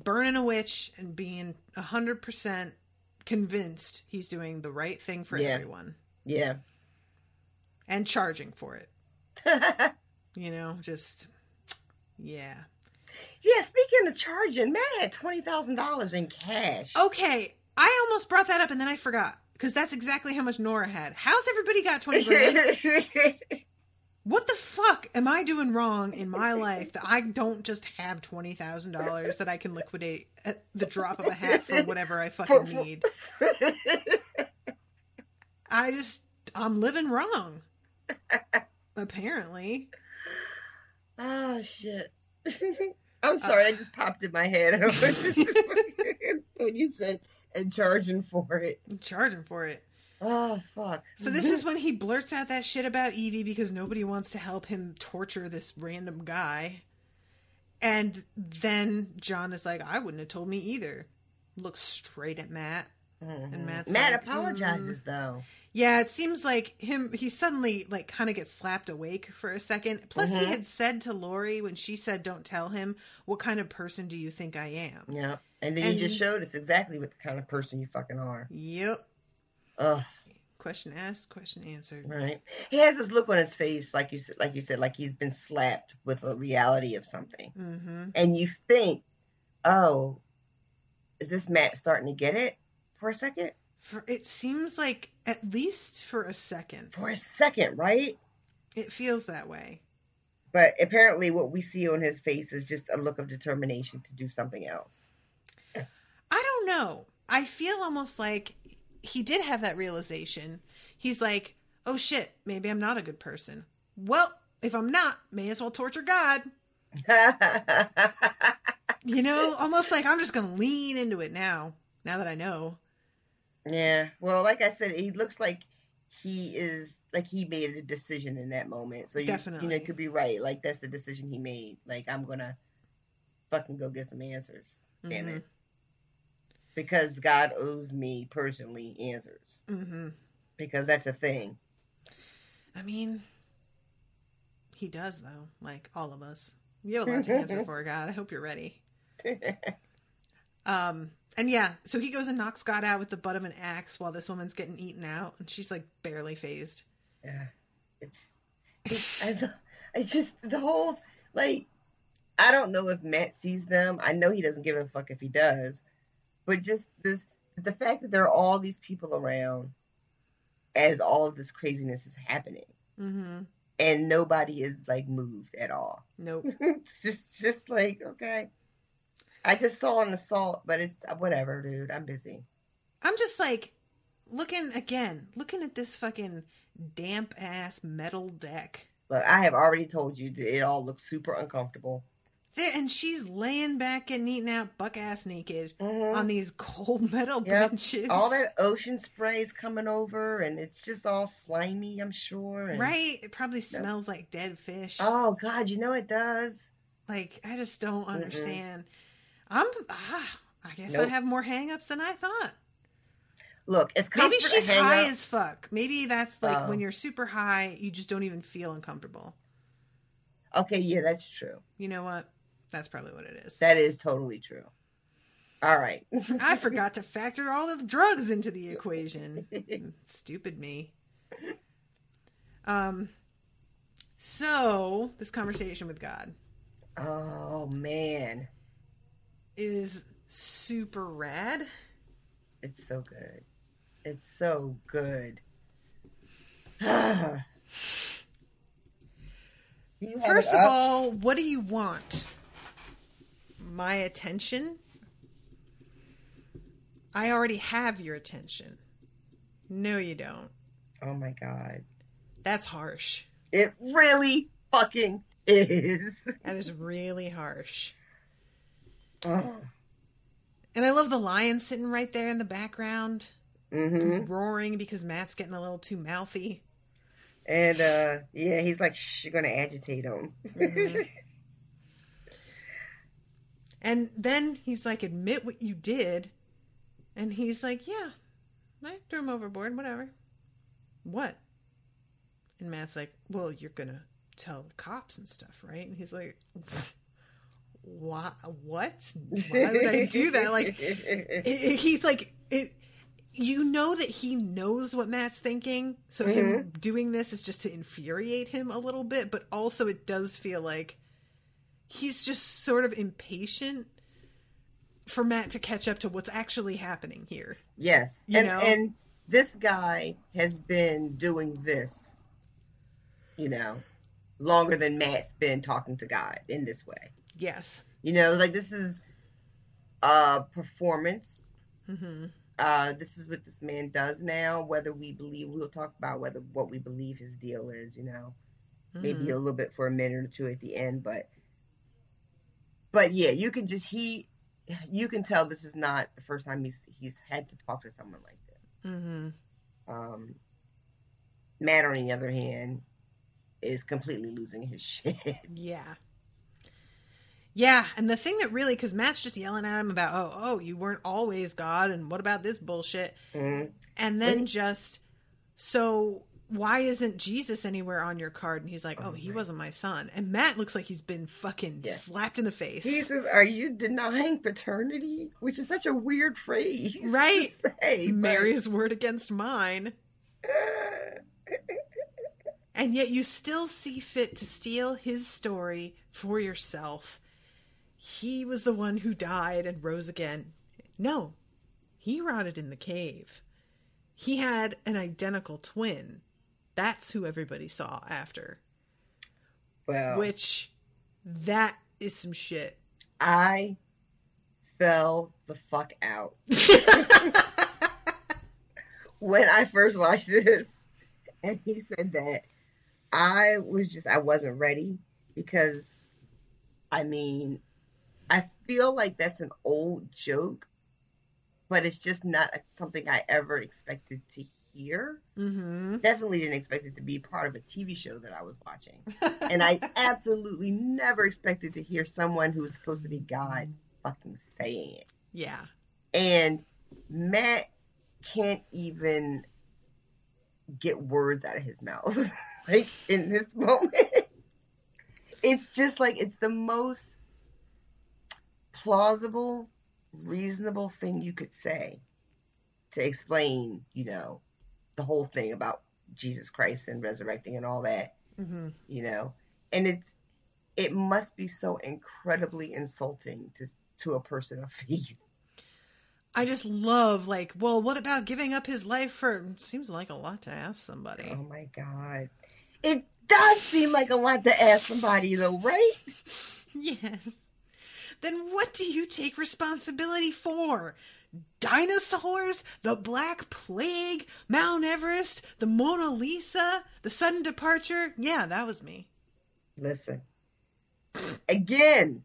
Burning a witch and being 100% convinced he's doing the right thing for everyone. Yeah. And charging for it. You know, just, yeah. Yeah, speaking of charging, Matt had $20,000 in cash. Okay, I almost brought that up and then I forgot. Because that's exactly how much Nora had. How's everybody got 20 grand? What the fuck am I doing wrong in my life that I don't just have $20,000 that I can liquidate at the drop of a hat for whatever I fucking need? I'm living wrong. Apparently. Oh, shit. I'm sorry, that just popped in my head. When you said, and charging for it. Charging for it. Oh, fuck. So this is when he blurts out that shit about Evie because nobody wants to help him torture this random guy. And then John is like, I wouldn't have told me either. Looks straight at Matt. Mm-hmm. And Matt apologizes, though. Yeah, it seems like he suddenly, like, kind of gets slapped awake for a second. Plus, he had said to Lori, when she said, don't tell him, what kind of person do you think I am? Yeah. And then you just showed us exactly what kind of person you fucking are. Yep. Ugh. Question asked, question answered. Right. He has this look on his face, like you said, like he's been slapped with a reality of something. Mm-hmm. And you think, oh, is this Matt starting to get it for a second? It seems like at least for a second. For a second, right? It feels that way. But apparently what we see on his face is just a look of determination to do something else. I don't know. I feel almost like he did have that realization. He's like, oh shit, maybe I'm not a good person. Well, if I'm not, may as well torture God. You know, almost like I'm just going to lean into it now that I know. Yeah. Well, like I said, he looks like he made a decision in that moment. So definitely, you know, it could be right. Like that's the decision he made. Like I'm going to fucking go get some answers. Damn it. Because God owes me personally answers. Mm-hmm. Because that's a thing. I mean, he does though. Like all of us. You have a lot to answer for, God. I hope you're ready. And yeah, so he goes and knocks God out with the butt of an axe while this woman's getting eaten out, and she's like barely phased. Yeah, it's just the whole, like, I don't know if Matt sees them. I know he doesn't give a fuck if he does, but just the fact that there are all these people around as all of this craziness is happening, and nobody is like moved at all. Nope. It's just like, okay. I just saw an assault, but it's whatever, dude. I'm busy. I'm just like looking at this fucking damp ass metal deck. Look, I have already told you that it all looks super uncomfortable. And she's laying back getting eaten out buck ass naked on these cold metal benches. All that ocean spray is coming over and it's just all slimy, I'm sure. And right? It probably smells like dead fish. Oh, God, you know it does. Like, I just don't understand. I guess I have more hang-ups than I thought. Look, it's comfort. Maybe she's high as fuck. Maybe that's like when you're super high, you just don't even feel uncomfortable. Okay, yeah, that's true. You know what? That's probably what it is. That is totally true. All right. I forgot to factor all of the drugs into the equation. Stupid me. So, this conversation with God. Oh, man. Is super rad. It's so good. It's so good. First of all, what do you want? My attention? I already have your attention. No, you don't. Oh my God. That's harsh. It really fucking is. That is really harsh. Oh. And I love the lion sitting right there in the background, roaring because Matt's getting a little too mouthy. And, yeah, he's like, shh, you're going to agitate him. And then he's like, admit what you did. And he's like, yeah, I threw him overboard, whatever. What? And Matt's like, well, you're gonna tell the cops and stuff, right? And he's like, what? Why would I do that? Like, he's like, you know that he knows what Matt's thinking, so him doing this is just to infuriate him a little bit, but also it does feel like he's just sort of impatient for Matt to catch up to what's actually happening here. Yes. You know? And this guy has been doing this, longer than Matt's been talking to God in this way. Yes. Like, this is a performance. Mm-hmm. This is what this man does now, we'll talk about what we believe his deal is, maybe a little bit for a minute or two at the end, but yeah, you can tell this is not the first time he's had to talk to someone like this. Mm-hmm. Matt, on the other hand, is completely losing his shit. Yeah, and the thing that really, because Matt's just yelling at him about, oh, you weren't always God, and what about this bullshit? Mm-hmm. And then so why isn't Jesus anywhere on your card? And he's like, he wasn't my son. And Matt looks like he's been fucking slapped in the face. He says, are you denying paternity? Which is such a weird phrase. Right. To say, Mary's word against mine. And yet you still see fit to steal his story for yourself. He was the one who died and rose again. No, he rotted in the cave. He had an identical twin. That's who everybody saw after. Well, which, that is some shit. I fell the fuck out. When I first watched this, and he said that, I wasn't ready, because, I feel like that's an old joke, but it's just not something I ever expected to hear. Mm-hmm. Definitely didn't expect it to be part of a TV show that I was watching. And I absolutely never expected to hear someone who was supposed to be God fucking saying it. Yeah. And Matt can't even get words out of his mouth. Like, in this moment. It's just like, it's the most plausible, reasonable thing you could say to explain, the whole thing about Jesus Christ and resurrecting and all that, mm-hmm. And it must be so incredibly insulting to a person of faith. I just love, like, well, what about giving up his life for, seems like a lot to ask somebody. Oh my God. It does seem like a lot to ask somebody though, right? Yes. Then what do you take responsibility for? Dinosaurs? The Black Plague? Mount Everest? The Mona Lisa? The sudden departure? Yeah, that was me. Listen. Again.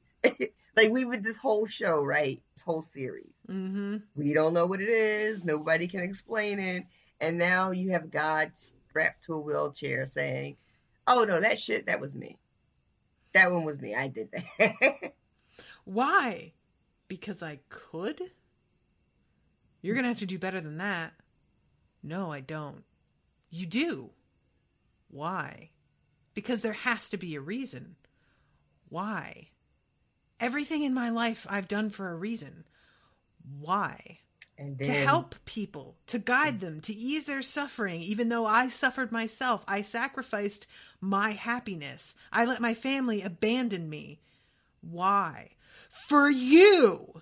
Like, we with this whole show, right? This whole series. Mm-hmm. We don't know what it is. Nobody can explain it. And now you have God strapped to a wheelchair saying, oh, no, that was me. That one was me. I did that. Why? Because I could? You're going to have to do better than that. No, I don't. You do. Why? Because there has to be a reason. Why? Everything in my life I've done for a reason. Why? And then, to help people, to guide them, to ease their suffering. Even though I suffered myself, I sacrificed my happiness. I let my family abandon me. Why? For you.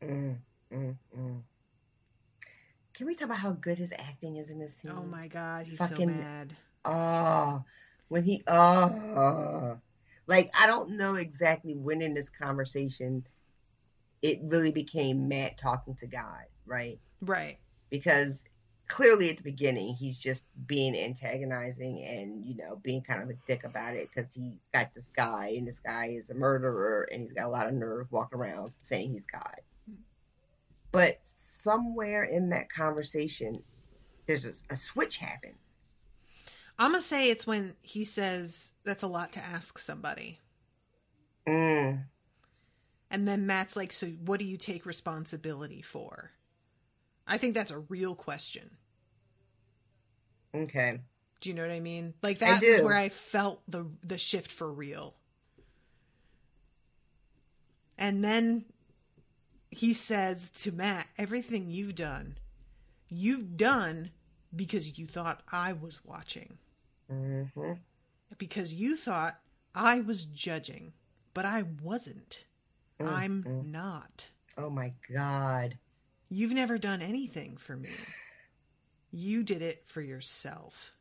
Can we talk about how good his acting is in this scene? Oh my God, he's so mad. Like, I don't know exactly when in this conversation it really became Matt talking to God, right? Right. Because clearly at the beginning, he's just being antagonizing and, being kind of a dick about it because he's got this guy, and this guy is a murderer, and he's got a lot of nerve walking around saying he's God. But somewhere in that conversation, there's a switch happens. I'm going to say it's when he says, that's a lot to ask somebody. And then Matt's like, so what do you take responsibility for? I think that's a real question. Okay. Do you know what I mean? Like, that is where I felt the shift for real. And then he says to Matt, everything you've done because you thought I was watching. Mm-hmm. Because you thought I was judging, but I wasn't. Mm-hmm. I'm not. Oh my God. You've never done anything for me. You did it for yourself.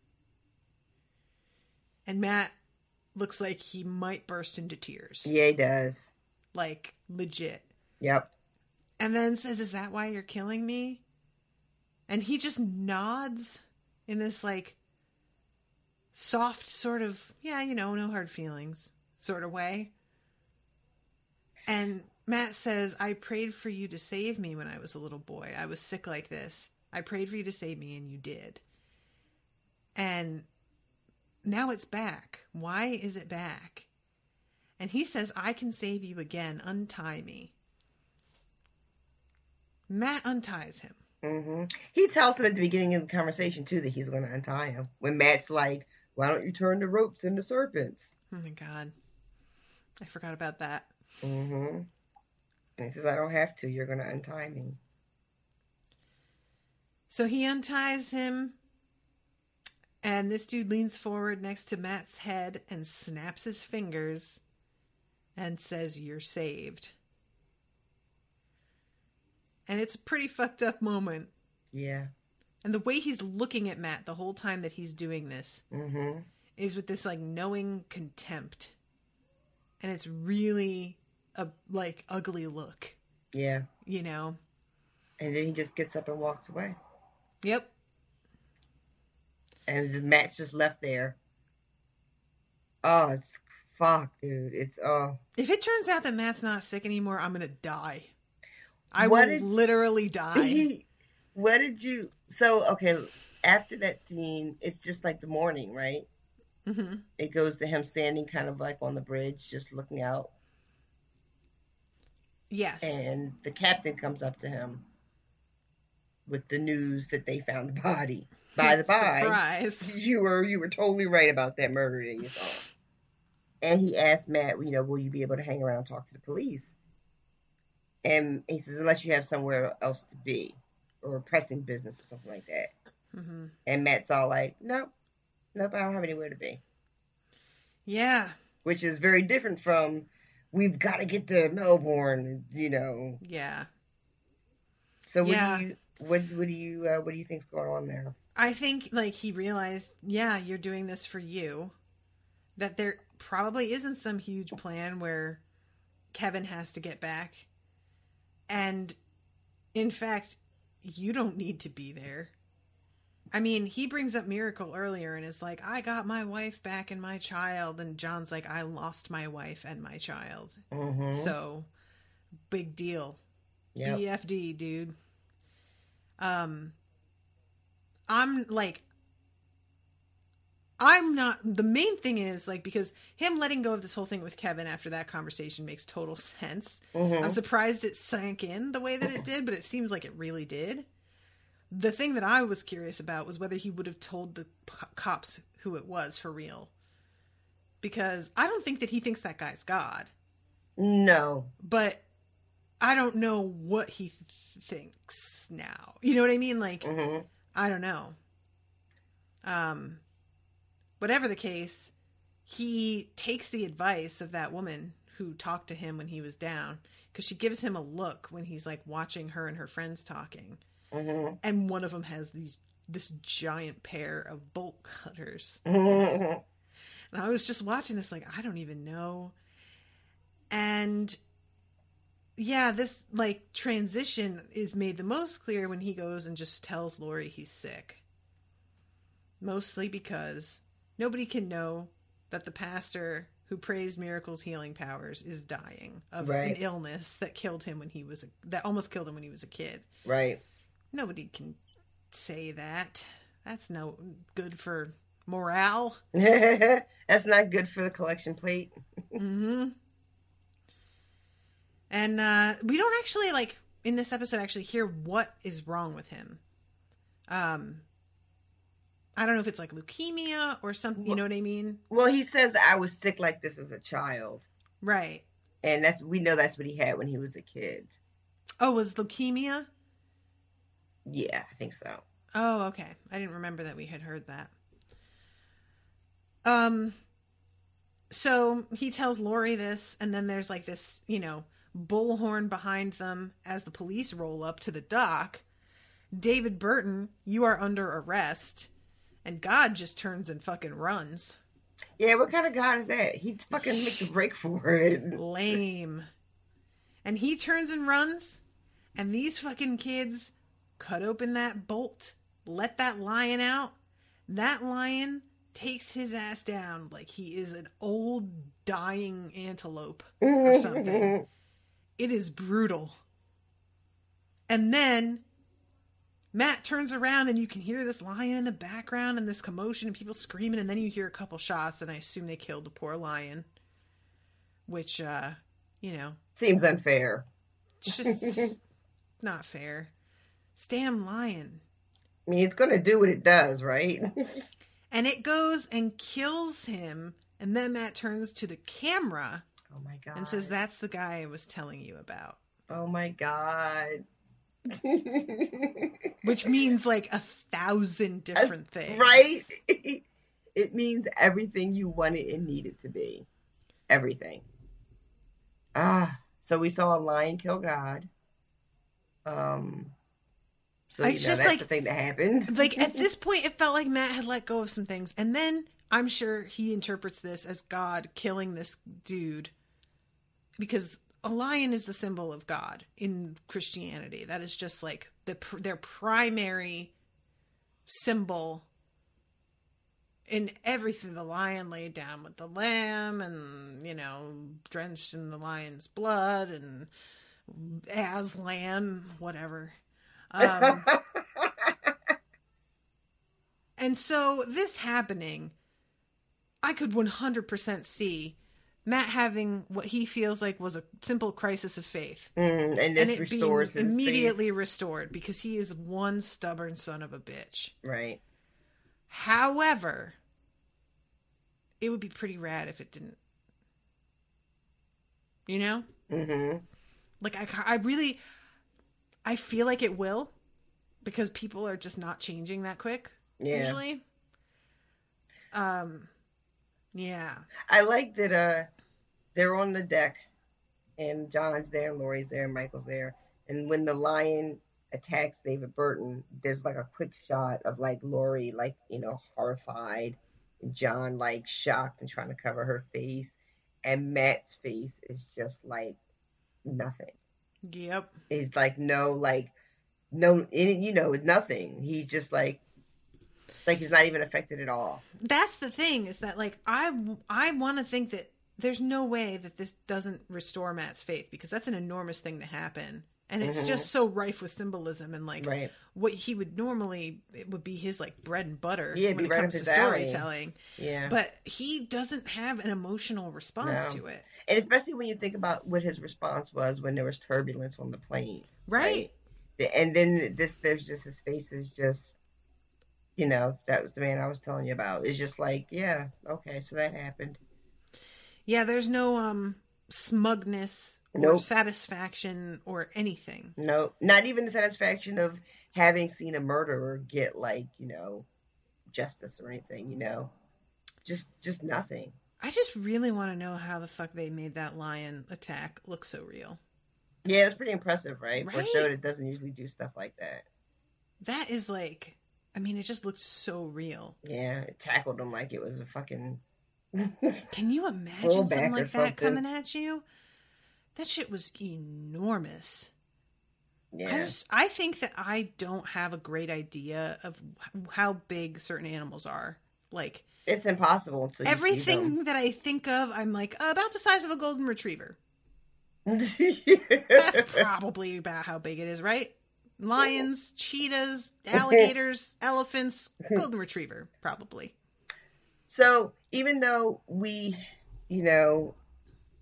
And Matt looks like he might burst into tears. Yeah, he does. Like, legit. Yep. And then says, is that why you're killing me? And he just nods in this, like, soft sort of, yeah, you know, no hard feelings sort of way. And Matt says, I prayed for you to save me when I was a little boy. I was sick like this. I prayed for you to save me, and you did. And now it's back. Why is it back? And he says, I can save you again. Untie me. Matt unties him. Mm-hmm. He tells him at the beginning of the conversation, too, that he's going to untie him. When Matt's like, why don't you turn the ropes into serpents? Oh, my God. I forgot about that. Mm-hmm. And he says, I don't have to. You're going to untie me. So he unties him. And this dude leans forward next to Matt's head and snaps his fingers and says, you're saved. And it's a pretty fucked up moment. Yeah. And the way he's looking at Matt the whole time that he's doing this is with this, like, knowing contempt. And it's really a, like, ugly look. Yeah. You know? And then he just gets up and walks away. Yep. And Matt's just left there. Oh, it's fuck, dude. It's If it turns out that Matt's not sick anymore, I'm gonna die. I will literally die. What did you? So okay, after that scene, it's just like the morning, right? Mm-hmm. It goes to him standing kind of like on the bridge, just looking out. Yes. And the captain comes up to him with the news that they found the body. By the by, surprise. You were totally right about that murder that you saw. And he asked Matt, you know, will you be able to hang around and talk to the police? And he says, unless you have somewhere else to be, or pressing business or something like that. Mm-hmm. And Matt's all like, nope, I don't have anywhere to be. Yeah. Which is very different from, we've got to get to Melbourne, you know. Yeah. So what do you think's going on there? I think, like, he realized, yeah, you're doing this for you. That there probably isn't some huge plan where Kevin has to get back. And, in fact, you don't need to be there. I mean, he brings up Miracle earlier and is like, I got my wife back and my child. And John's like, I lost my wife and my child. Mm-hmm. So, big deal. Yep. BFD, dude. I'm not, the main thing is, like, because him letting go of this whole thing with Kevin after that conversation makes total sense. Mm-hmm. I'm surprised it sank in the way that it did, but it seems like it really did. The thing that I was curious about was whether he would have told the cops who it was for real. Because I don't think that he thinks that guy's God. No. But I don't know what he thinks now. You know what I mean? Like, mm-hmm. I don't know. Whatever the case, he takes the advice of that woman who talked to him when he was down, because she gives him a look when he's, like, watching her and her friends talking. Mm-hmm. And one of them has this giant pair of bolt cutters. Mm-hmm. And I was just watching this like, I don't even know. And yeah, this, like, transition is made the most clear when he goes and just tells Lori he's sick. Mostly because nobody can know that the pastor who praised Miracle's healing powers is dying of an illness that killed him that almost killed him when he was a kid. Right. Nobody can say that. That's no good for morale. That's not good for the collection plate. Mm-hmm. And we don't actually, like, in this episode actually hear what is wrong with him. I don't know if it's like leukemia or something, you know what I mean? Well, he says I was sick like this as a child. Right. And we know that's what he had when he was a kid. Oh, was leukemia? Yeah, I think so. Oh, okay. I didn't remember that we had heard that. So he tells Lori this, and then there's like this, bullhorn behind them as the police roll up to the dock. David Burton, you are under arrest. And God just turns and fucking runs. Yeah, what kind of God is that? He fucking makes a break for it. Lame. And he turns and runs, and these fucking kids cut open that bolt, let that lion out. That lion takes his ass down like he is an old dying antelope or something. It is brutal. And then Matt turns around and you can hear this lion in the background and this commotion and people screaming, and then you hear a couple shots, and I assume they killed the poor lion. Which, seems unfair. It's just not fair. It's damn lion. I mean, it's going to do what it does, right? And it goes and kills him, and then Matt turns to the camera Oh my God. and says, "That's the guy I was telling you about." Oh my God. Which means like 1,000 different things. Right? It means everything you wanted and needed to be. Everything. So we saw a lion kill God. So It's just that's like the thing that happened. Like at this point, it felt like Matt had let go of some things, and then I'm sure he interprets this as God killing this dude, because a lion is the symbol of God in Christianity. That is just like their primary symbol in everything. The lion laid down with the lamb, and drenched in the lion's blood, and Aslan, whatever. And so this happening, I could 100% see Matt having what he feels like was a simple crisis of faith. And this restores his immediately faith. Restored, because he is one stubborn son of a bitch. Right. However, it would be pretty rad if it didn't. Mm-hmm. Like, I feel like it will, because people are just not changing that quick. Yeah. Usually. Yeah. I like that they're on the deck, and John's there, Lori's there, Michael's there. And when the lion attacks David Burton, there's like a quick shot of like Lori, like, horrified, and John like shocked and trying to cover her face. And Matt's face is just like nothing. Yep. It's like nothing. He's just like he's not even affected at all. That's the thing, is that like I want to think that there's no way that this doesn't restore Matt's faith, because that's an enormous thing to happen, and it's just so rife with symbolism, and like what he would normally, it would be his like bread and butter when it comes to storytelling. Yeah, but he doesn't have an emotional response to it, and especially when you think about what his response was when there was turbulence on the plane, right? And then there's just his face is just, that was the man I was telling you about. It's just like, yeah, okay, so that happened. Yeah, there's no smugness or satisfaction or anything. No, not even the satisfaction of having seen a murderer get justice or anything, just nothing. I just really want to know how the fuck they made that lion attack look so real. Yeah, it was pretty impressive, right? For a show that doesn't usually do stuff like that. That is like, I mean, it just looked so real. Yeah, it tackled him like it was a fucking... Can you imagine something like that coming at you? That shit was enormous. Yeah. I think that I don't have a great idea of how big certain animals are. Like, it's impossible until you see them. that I think of, I'm like, about the size of a golden retriever. That's probably about how big it is, right? Lions, cheetahs, alligators, elephants, golden retriever, probably. So even though we,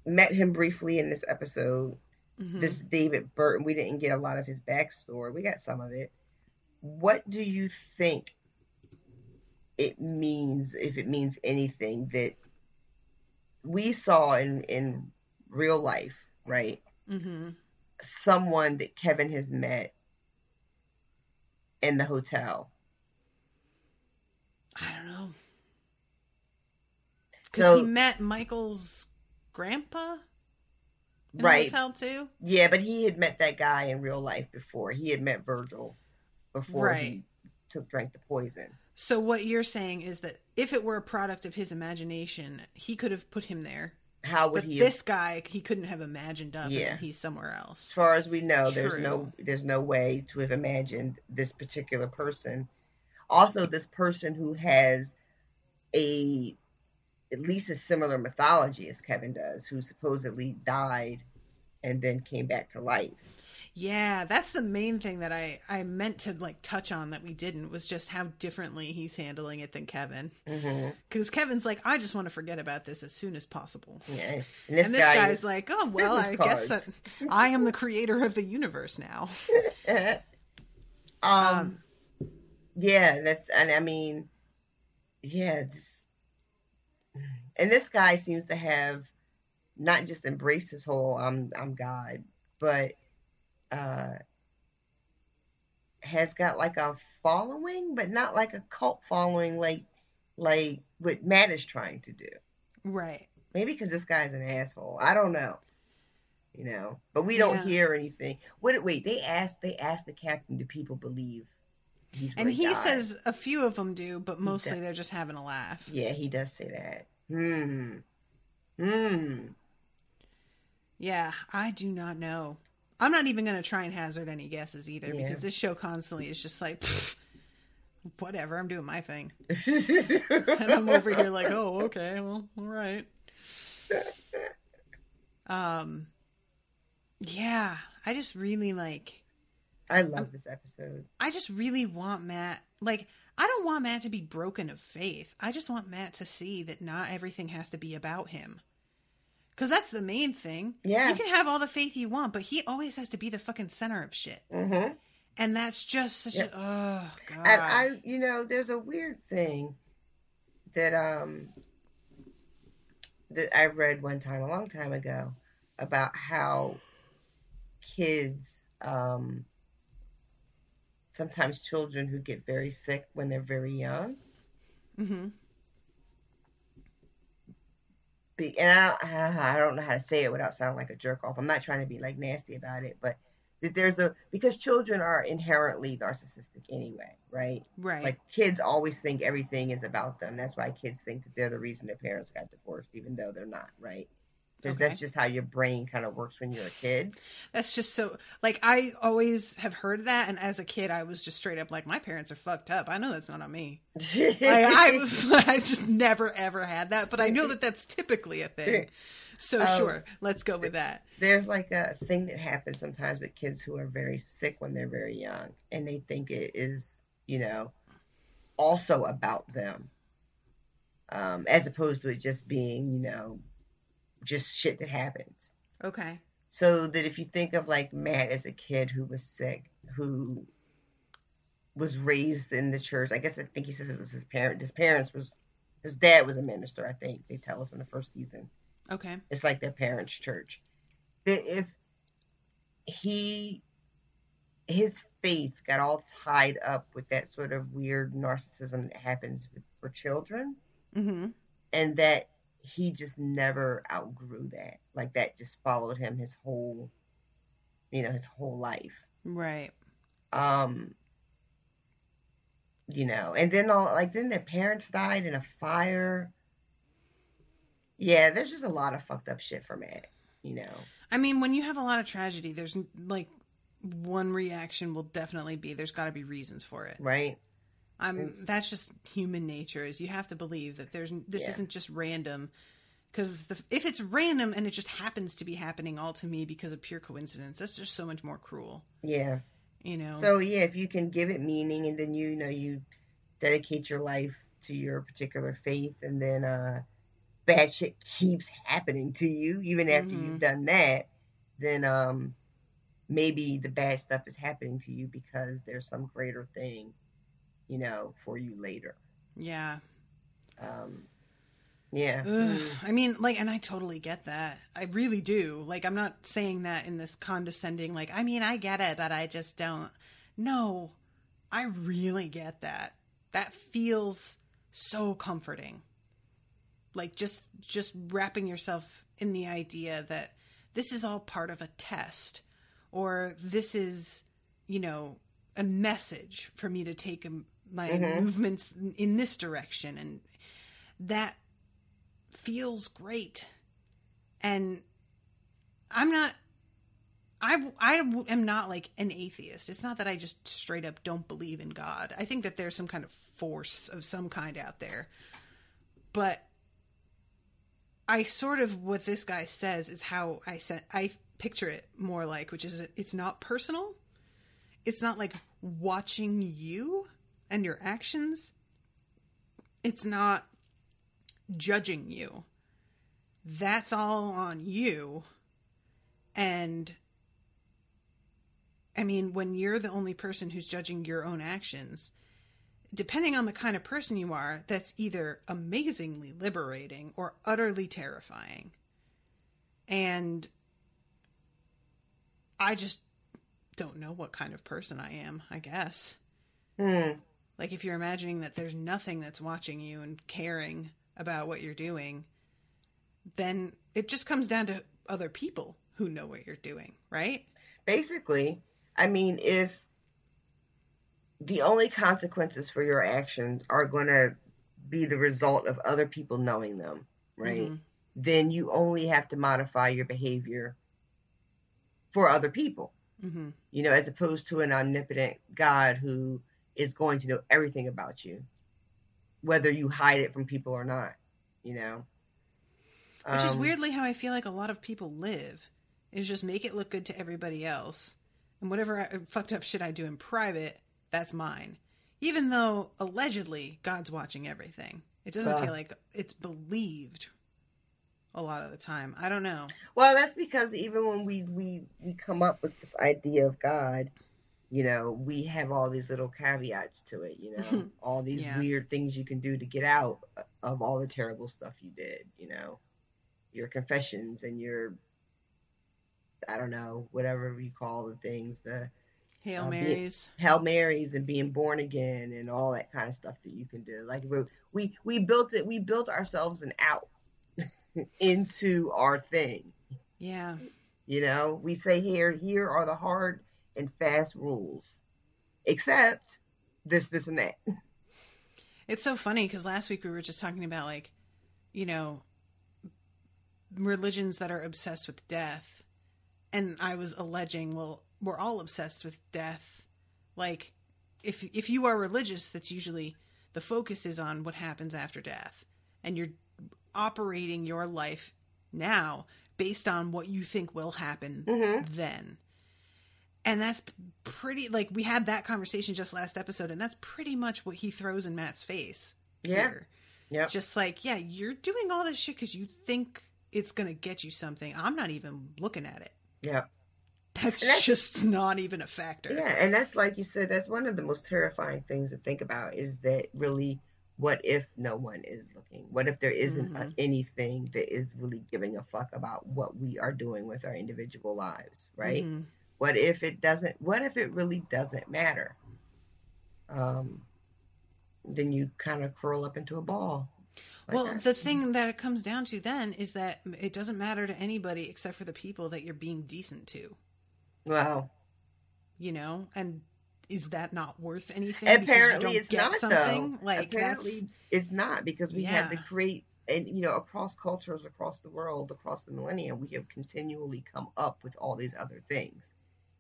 met him briefly in this episode, this David Burton, we didn't get a lot of his backstory. We got some of it. What do you think it means, if it means anything, that we saw in real life, right? Someone that Kevin has met in the hotel. I don't know. Because he met Michael's grandpa in the hotel too? Yeah, but he had met that guy in real life before. He had met Virgil before he drank the poison. So what you're saying is that if it were a product of his imagination, he could have put him there. How would this guy, he couldn't have imagined up, and he's somewhere else. As far as we know, there's no way to have imagined this particular person. Also, this person who has at least a similar mythology as Kevin does, who supposedly died and then came back to life. Yeah, that's the main thing that I meant to touch on that we didn't, was just how differently he's handling it than Kevin. Because Kevin's like, I just want to forget about this as soon as possible. Yeah. And this guy's like, oh, well, I guess that I am the creator of the universe now. Yeah, that's, and I mean, yeah, and this guy seems to have not just embraced his whole I'm God, but has got a following, but not like a cult following like what Matt is trying to do. Right. Maybe because this guy's an asshole. I don't know. But we don't hear anything. Wait, they asked the captain, do people believe he's really he died? Says a few of them do, but mostly they're just having a laugh. Yeah, he does say that. Yeah, I do not know. I'm not even going to try and hazard any guesses either, because this show constantly is just like, whatever, I'm doing my thing. And I'm over here like, oh, okay, well, all right. Yeah, I just really I love this episode. I just really want Matt, I don't want Matt to be broken of faith. I just want Matt to see that not everything has to be about him. Because that's the main thing. Yeah. You can have all the faith you want, but he always has to be the fucking center of shit. And that's just such a, oh, God. And there's a weird thing that I read one time, a long time ago, about how kids, sometimes children who get very sick when they're very young, and I don't know how to say it without sounding like a jerk off. I'm not trying to be nasty about it, but that because children are inherently narcissistic anyway, right? Right. Kids always think everything is about them. That's why kids think that they're the reason their parents got divorced, even though they're not, right? Because that's just how your brain kind of works when you're a kid. That's just so, I always have heard that, and as a kid, I was just straight up like, my parents are fucked up. I know that's not on me. I just never, ever had that, but I know that that's typically a thing. So sure, let's go with that. There's a thing that happens sometimes with kids who are very sick when they're very young, and they think it is, also about them, as opposed to it just being, just shit that happens. Okay. So that if you think of Matt as a kid who was sick, who was raised in the church, I think he says it was his parent. His dad was a minister, I think they tell us in the first season. Okay. It's like their parents' church. That if his faith got all tied up with that sort of weird narcissism that happens for children, and that he just never outgrew that. That just followed him his whole life. Right. And then then their parents died in a fire. Yeah, there's just a lot of fucked up shit for Matt, I mean, when you have a lot of tragedy, there's one reaction will definitely be, there's got to be reasons for it. Right. That's just human nature, is you have to believe that this isn't just random, because if it's random and it just happens to be happening all to me because of pure coincidence, that's just so much more cruel. Yeah. So yeah, if you can give it meaning, and then you dedicate your life to your particular faith, and then bad shit keeps happening to you even after you've done that, then maybe the bad stuff is happening to you because there's some greater thing, for you later. Yeah. Yeah. I mean, like, and I totally get that. I really do. Like, I'm not saying that in this condescending, like, I mean, I get it, but I just don't. No, I really get that. That feels so comforting. Like, just wrapping yourself in the idea that this is all part of a test, or this is, a message for me to take my movements in this direction. And that feels great. And I am not like an atheist. It's not that I just straight up don't believe in God. I think that there's some kind of force of some kind out there. But I sort of, what this guy says is how I picture it more like, which is it's not personal. It's not like watching you and your actions. It's not judging you. That's all on you. And I mean, when you're the only person who's judging your own actions, depending on the kind of person you are, that's either amazingly liberating or utterly terrifying. And I just don't know what kind of person I am, I guess. Like, if you're imagining that there's nothing that's watching you and caring about what you're doing, then it just comes down to other people who know what you're doing, right? Basically, I mean, if the only consequences for your actions are going to be the result of other people knowing them, right? Then you only have to modify your behavior for other people, as opposed to an omnipotent God who is going to know everything about you, whether you hide it from people or not, Which is weirdly how I feel like a lot of people live, is just make it look good to everybody else. And whatever fucked up shit I do in private, that's mine. Even though, allegedly, God's watching everything. It doesn't feel like it's believed a lot of the time. I don't know. Well, that's because even when we come up with this idea of God, we have all these little caveats to it, all these weird things you can do to get out of all the terrible stuff you did, your confessions and your, I don't know, whatever you call the things, the Hail Marys. Hail Marys and being born again and all that kind of stuff that you can do. Like we built ourselves an out into our thing. Yeah. We say here are the hard and fast rules, except this and that. It's so funny because last week we were just talking about religions that are obsessed with death, and I was alleging, well, we're all obsessed with death. Like, if you are religious, that's usually the focus is on what happens after death, and you're operating your life now based on what you think will happen then. And that's pretty, like, we had that conversation just last episode, and that's pretty much what he throws in Matt's face here. Yeah. Just like, yeah, you're doing all this shit because you think it's going to get you something. I'm not even looking at it. Yeah. That's just not even a factor. Yeah, and that's, like you said, that's one of the most terrifying things to think about, is that really, what if no one is looking? What if there isn't anything that is really giving a fuck about what we are doing with our individual lives, right? What if it really doesn't matter? Then you kind of curl up into a ball. The thing that it comes down to then is that it doesn't matter to anybody except for the people that you're being decent to. Wow. And is that not worth anything? Apparently it's not, something? Though. Apparently it's not, because we have to create, and across cultures, across the world, across the millennia, we have continually come up with all these other things.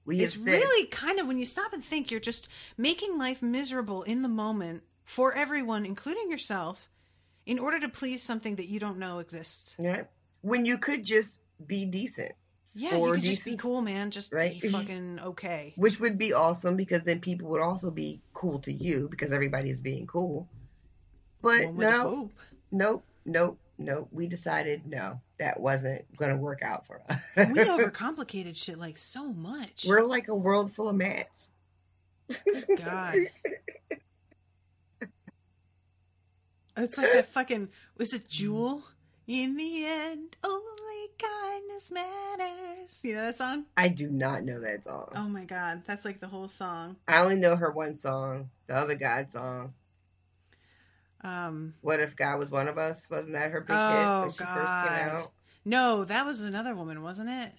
It's really kind of, when you stop and think, you're just making life miserable in the moment for everyone, including yourself, in order to please something that you don't know exists. Yeah. When you could just be decent. Yeah, you could just be cool, man. Just be fucking okay. Which would be awesome, because then people would also be cool to you, because everybody is being cool. But nope. nope. We decided no, that wasn't going to work out for us. We overcomplicated shit like so much. We're like a world full of mats. God. It's like that fucking, was it Jewel? In the end, only kindness matters. You know that song? I do not know that song. Oh my God. That's like the whole song. I only know her one song, the other God song. What If God Was One of Us? Wasn't that her big hit when she first came out? No, that was another woman, wasn't it?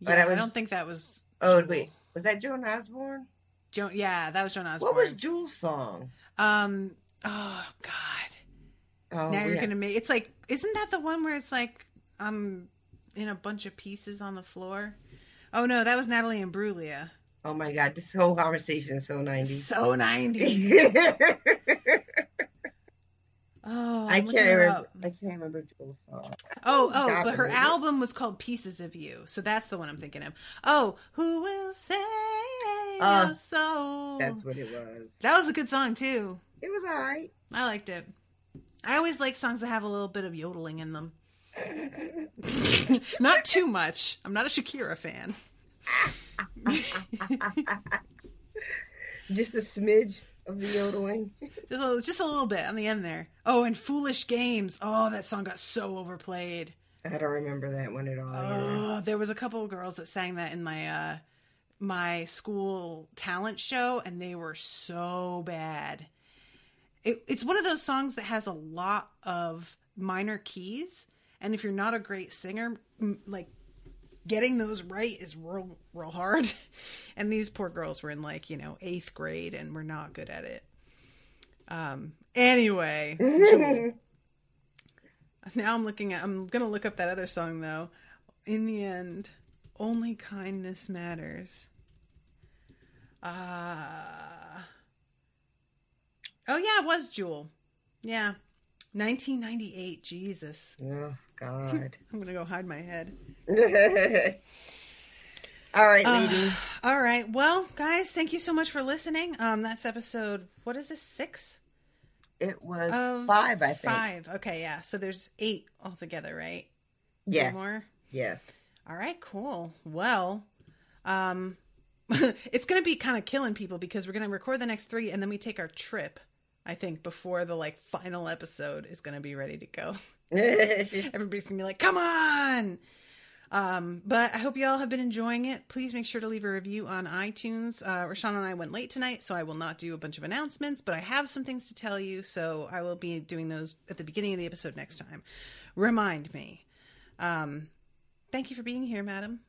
Yeah, But I don't think that was. Oh, Jewel. wait. Was that Joan Osborne? Yeah, that was Joan Osborne. What was Jewel's song? Oh God. Oh, Now you're gonna make. It's like, isn't that the one where it's like I'm in a bunch of pieces on the floor? Oh no, that was Natalie Imbruglia. Oh my God, this whole conversation is so 90s. So 90s. Oh, I can't remember Jewel's song. But her album was called Pieces of You, so that's the one I'm thinking of. Oh, who will save your soul? That's what it was. That was a good song too. It was all right. I liked it. I always like songs that have a little bit of yodeling in them. Not too much. I'm not a Shakira fan. Just a smidge of the yodeling. Just a little bit on the end there. Oh, and Foolish Games. Oh, that song got so overplayed. I don't remember that one at all. Oh, there was a couple of girls that sang that in my my school talent show, and they were so bad. It's one of those songs that has a lot of minor keys, and if you're not a great singer, like getting those right is real hard. And these poor girls were in 8th grade and were not good at it. Anyway, Jewel. Now I'm gonna look up that other song though. In the end, only kindness matters. Oh yeah, it was Jewel. Yeah. 1998, Jesus. Oh, God. I'm gonna go hide my head. All right, lady. All right. Well, guys, thank you so much for listening. That's episode, what is this, 6? It was 5, I think. 5. Okay, yeah. So there's 8 altogether, right? Yes. 3 more? Yes. All right, cool. Well, it's going to be kind of killing people because we're going to record the next 3 and then we take our trip, I think, before the final episode is going to be ready to go. Everybody's going to be like, come on! But I hope you all have been enjoying it. Please make sure to leave a review on iTunes. RoShawn and I went late tonight, so I will not do a bunch of announcements, but I have some things to tell you, so I will be doing those at the beginning of the episode next time. Remind me. Thank you for being here, madam.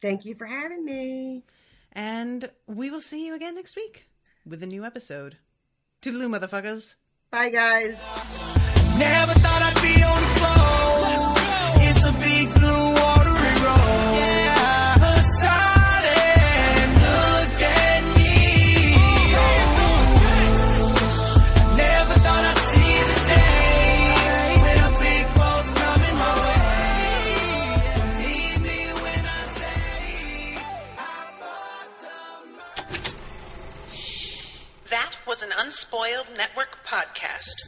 Thank you for having me. And we will see you again next week with a new episode. Toodaloo, motherfuckers. Bye, guys. Never thought I'd be on the phone. It's a big blue watery road. Yeah, beside and look at me. Never thought I'd see the day when a big boat's coming my way. Leave me when I say I fucked up. That was an Unspoiled Network podcast.